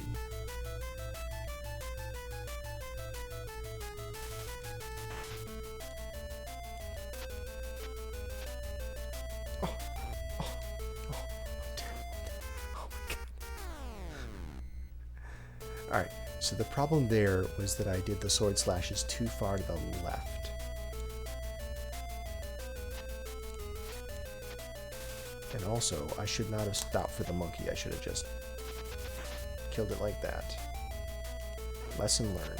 Oh, my God. Alright, so the problem there was that I did the sword slashes too far to the left. And also, I should not have stopped for the monkey. I should have just killed it like that. Lesson learned.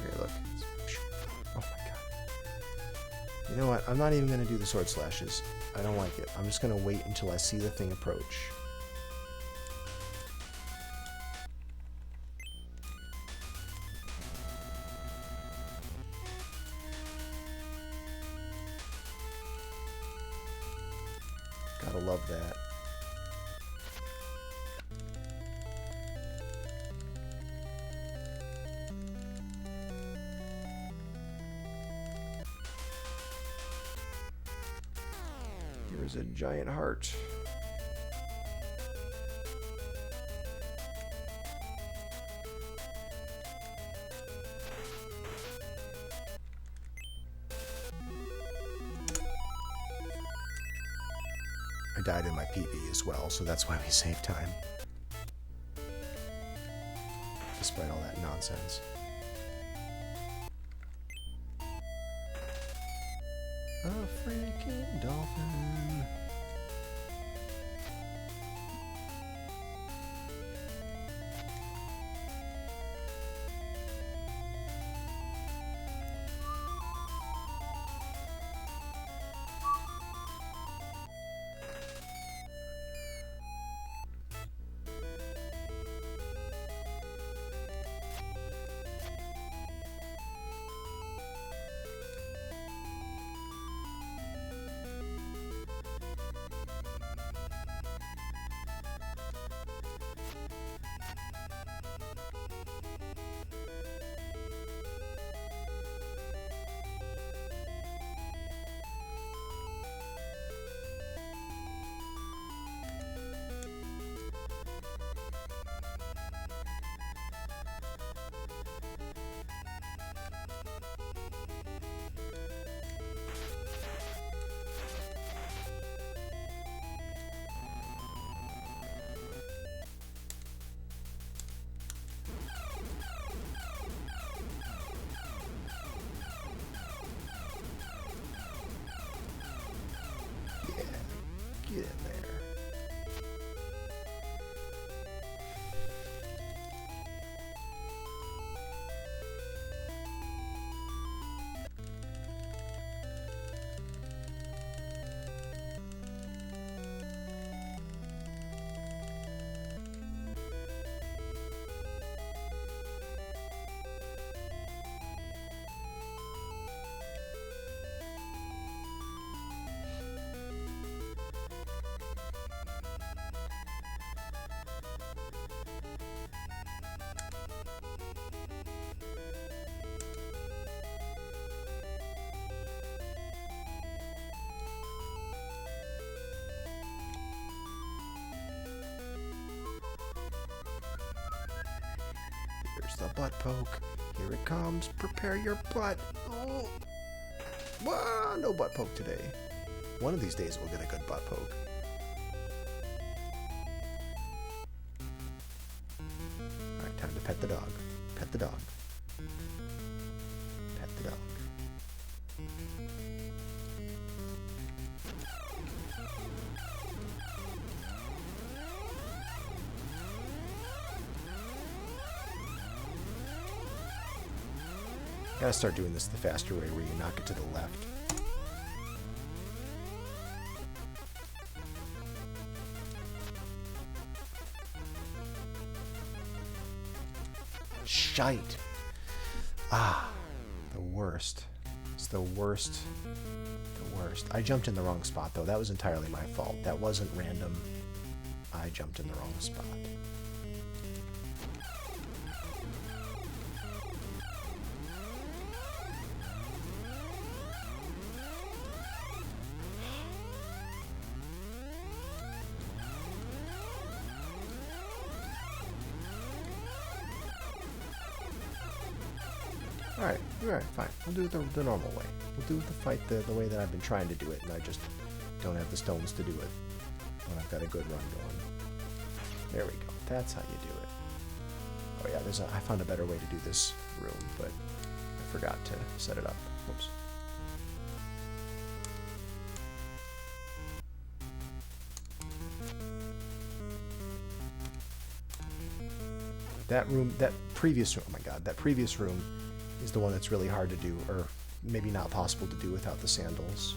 Okay, look. Oh my God. You know what? I'm not even going to do the sword slashes. I don't like it. I'm just going to wait until I see the thing approach. love that. Here's a giant heart. I died in my PB as well, so that's why we save time. Despite all that nonsense. A freaking dolphin. Get in there. Here's the butt poke. Here it comes. Prepare your butt. Oh. Whoa, no butt poke today. One of these days we'll get a good butt poke. Alright, time to pet the dog. Pet the dog. Pet the dog. Gotta start doing this the faster way, where you knock it to the left. Shite. Ah, the worst. It's the worst. The worst. I jumped in the wrong spot, though. That was entirely my fault. That wasn't random. I jumped in the wrong spot. Alright, fine. We'll do it the normal way. We'll do the fight the way that I've been trying to do it, and I just don't have the stones to do it when I've got a good run going. There we go. That's how you do it. Oh yeah, I found a better way to do this room, but I forgot to set it up. Whoops. That room, that previous room, oh my god, that previous room is the one that's really hard to do, or maybe not possible to do without the sandals.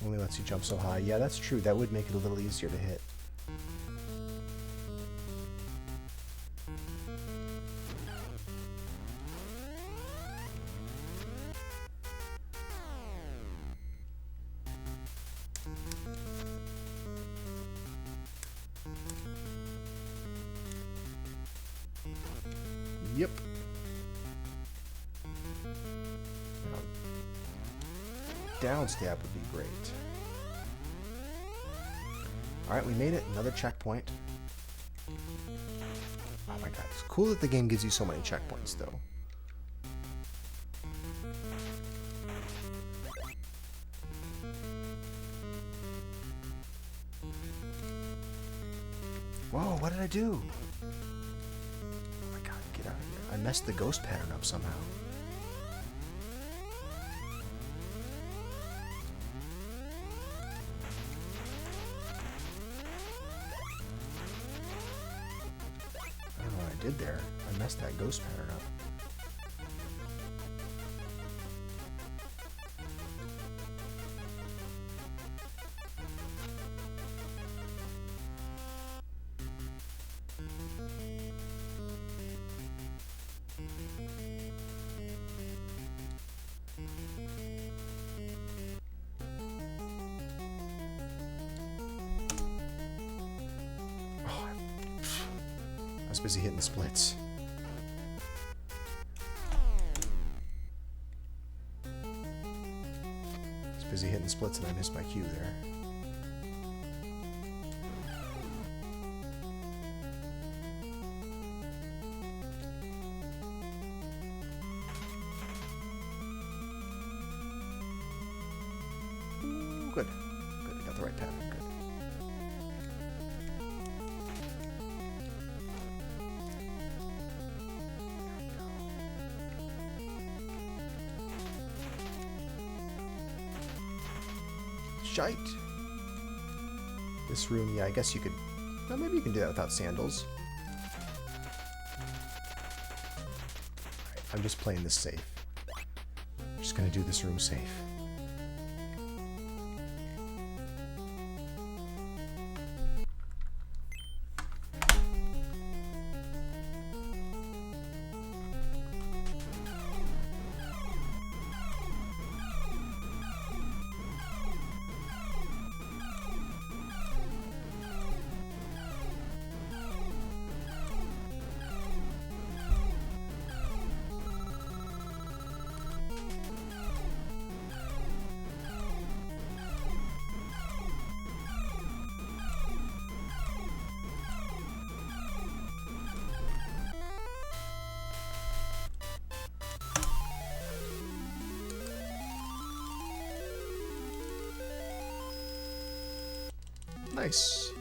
Only lets you jump so high. Yeah, that's true. That would make it a little easier to hit. Yep. Down stab would be great. Alright, we made it. Another checkpoint. Oh my god, it's cool that the game gives you so many checkpoints, though. Whoa, what did I do? Oh my god, get out of here. I messed the ghost pattern up somehow. I don't know what I did there. I messed that ghost pattern up. I was busy hitting the splits. I was busy hitting the splits and I missed my cue there. Ooh, good. Good, I got the right pattern. Good. Shite. This room, yeah, I guess you could... Well, maybe you can do that without sandals. Right, I'm just playing this safe. I'm just gonna do this room safe. Nice.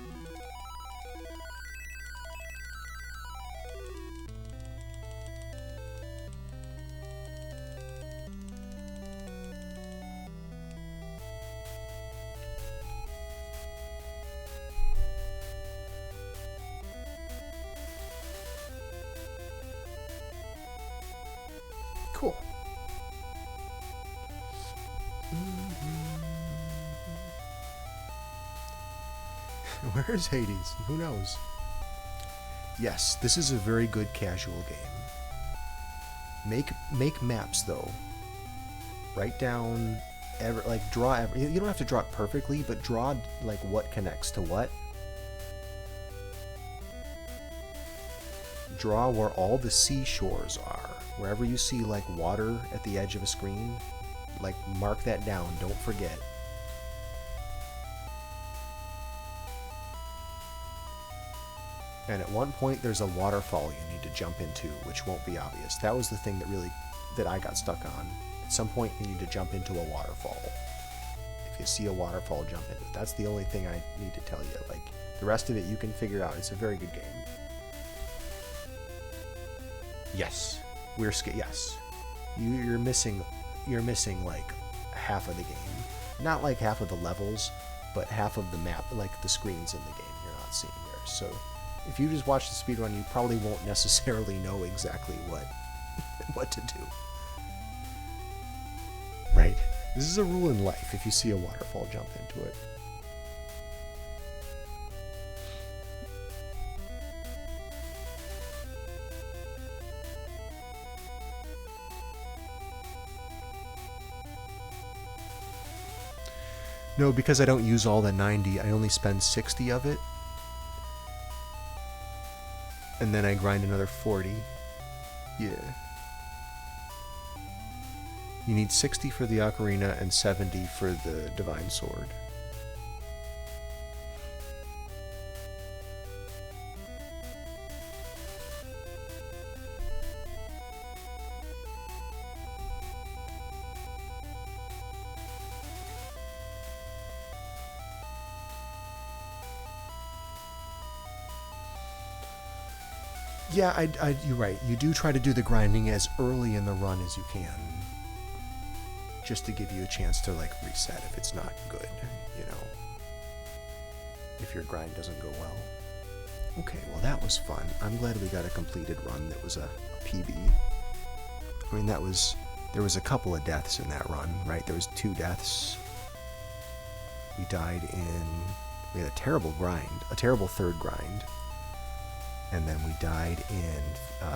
Cool. Where is Hades? Who knows? Yes, this is a very good casual game. Make maps though. Write down draw you don't have to draw it perfectly, but draw like what connects to what. Draw where all the seashores are. Wherever you see like water at the edge of a screen, like mark that down, don't forget. And at one point there's a waterfall you need to jump into, which won't be obvious. That was the thing that I got stuck on. At some point you need to jump into a waterfall. If you see a waterfall, jump into it. That's the only thing I need to tell you. Like the rest of it you can figure out. It's a very good game. Yes. Yes. You're missing like half of the game. Not like half of the levels, but half of the map, like the screens in the game you're not seeing there. So if you just watch the speedrun, you probably won't necessarily know exactly what to do. Right? This is a rule in life. If you see a waterfall, jump into it. No, because I don't use all the 90, I only spend 60 of it. And then I grind another 40. Yeah. You need 60 for the ocarina and 70 for the divine sword. Yeah, you're right. You do try to do the grinding as early in the run as you can, just to give you a chance to like reset if it's not good, you know, if your grind doesn't go well. Okay, well that was fun. I'm glad we got a completed run that was a PB. I mean, there was a couple of deaths in that run, right? There was 2 deaths. We had a terrible grind, a terrible third grind. And then we died in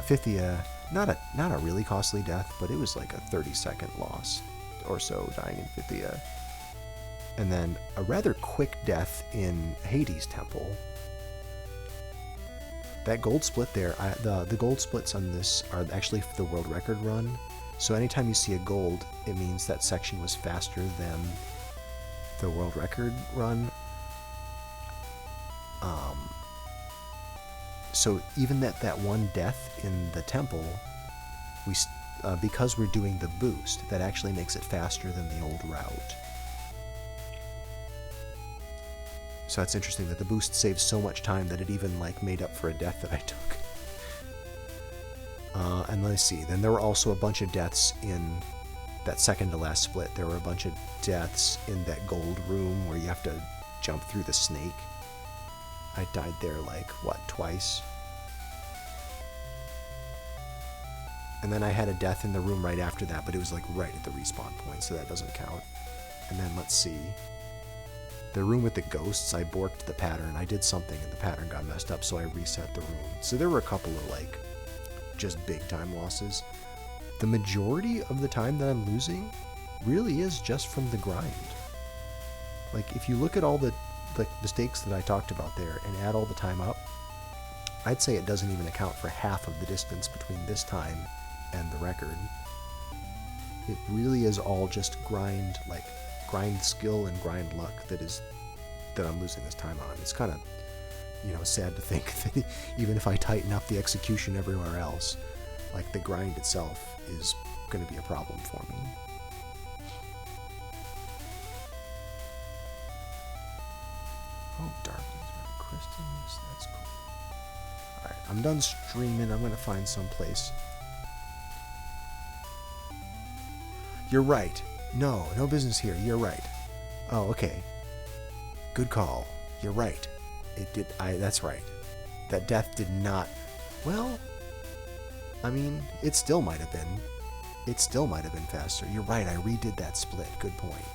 Phthia, not a really costly death, but it was like a 30-second loss or so, dying in Phthia. And then a rather quick death in Hades Temple. That gold split there, the gold splits on this are actually the world record run. So anytime you see a gold, it means that section was faster than the world record run. So even that one death in the temple, because we're doing the boost, that actually makes it faster than the old route. So that's interesting that the boost saves so much time that it even like made up for a death that I took. And let's see, then there were also a bunch of deaths in that second to last split. There were a bunch of deaths in that gold room where you have to jump through the snake. I died there like, what, twice? And then I had a death in the room right after that, but it was like right at the respawn point, so that doesn't count. And then let's see. The room with the ghosts, I borked the pattern. I did something and the pattern got messed up, so I reset the room. So there were a couple of like just big time losses. The majority of the time that I'm losing really is just from the grind. Like if you look at all the mistakes that I talked about there and add all the time up, I'd say it doesn't even account for half of the distance between this time and the record. It really is all just grind skill and grind luck that I'm losing this time on. It's kind of, you know, sad to think that even if I tighten up the execution everywhere else, like the grind itself is going to be a problem for me. Oh, darkness, crystals, that's cool. Alright, I'm done streaming. I'm going to find some place. You're right. No business here. You're right. Oh, okay. Good call. You're right. That's right. That death did not... Well, I mean, it still might have been. It still might have been faster. You're right. I redid that split. Good point.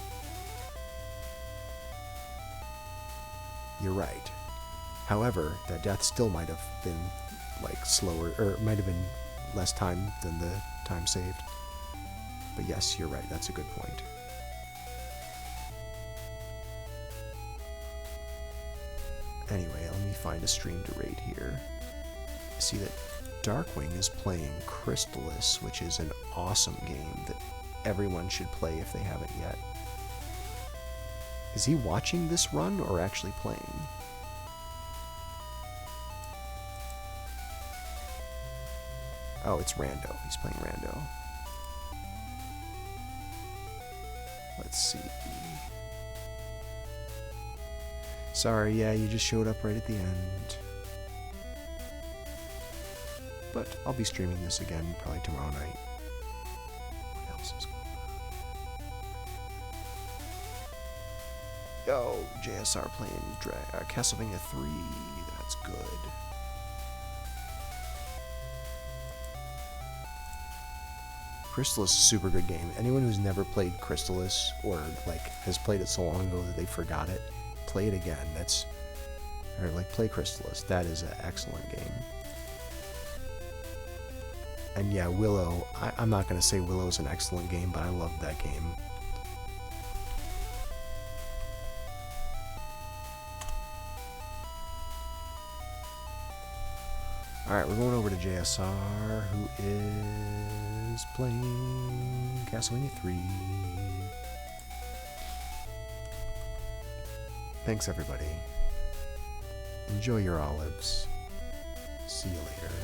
You're right. However, that death still might have been like slower, or might have been less time than the time saved. But yes, you're right. That's a good point. Anyway, let me find a stream to rate here. I see that Darkwing is playing Crystallis, which is an awesome game that everyone should play if they haven't yet. Is he watching this run or actually playing? Oh, it's Rando. He's playing Rando. Let's see. Sorry, yeah, you just showed up right at the end. But I'll be streaming this again probably tomorrow night. What else is going on? Yo, JSR playing Castlevania 3. That's good. Crystallis is a super good game. Anyone who's never played Crystallis or like has played it so long ago that they forgot it, play it again. Play Crystallis. That is an excellent game. And yeah, Willow. I'm not going to say Willow's an excellent game, but I love that game. Alright, we're going over to JSR, who is playing Castlevania 3. Thanks, everybody. Enjoy your olives. See you later.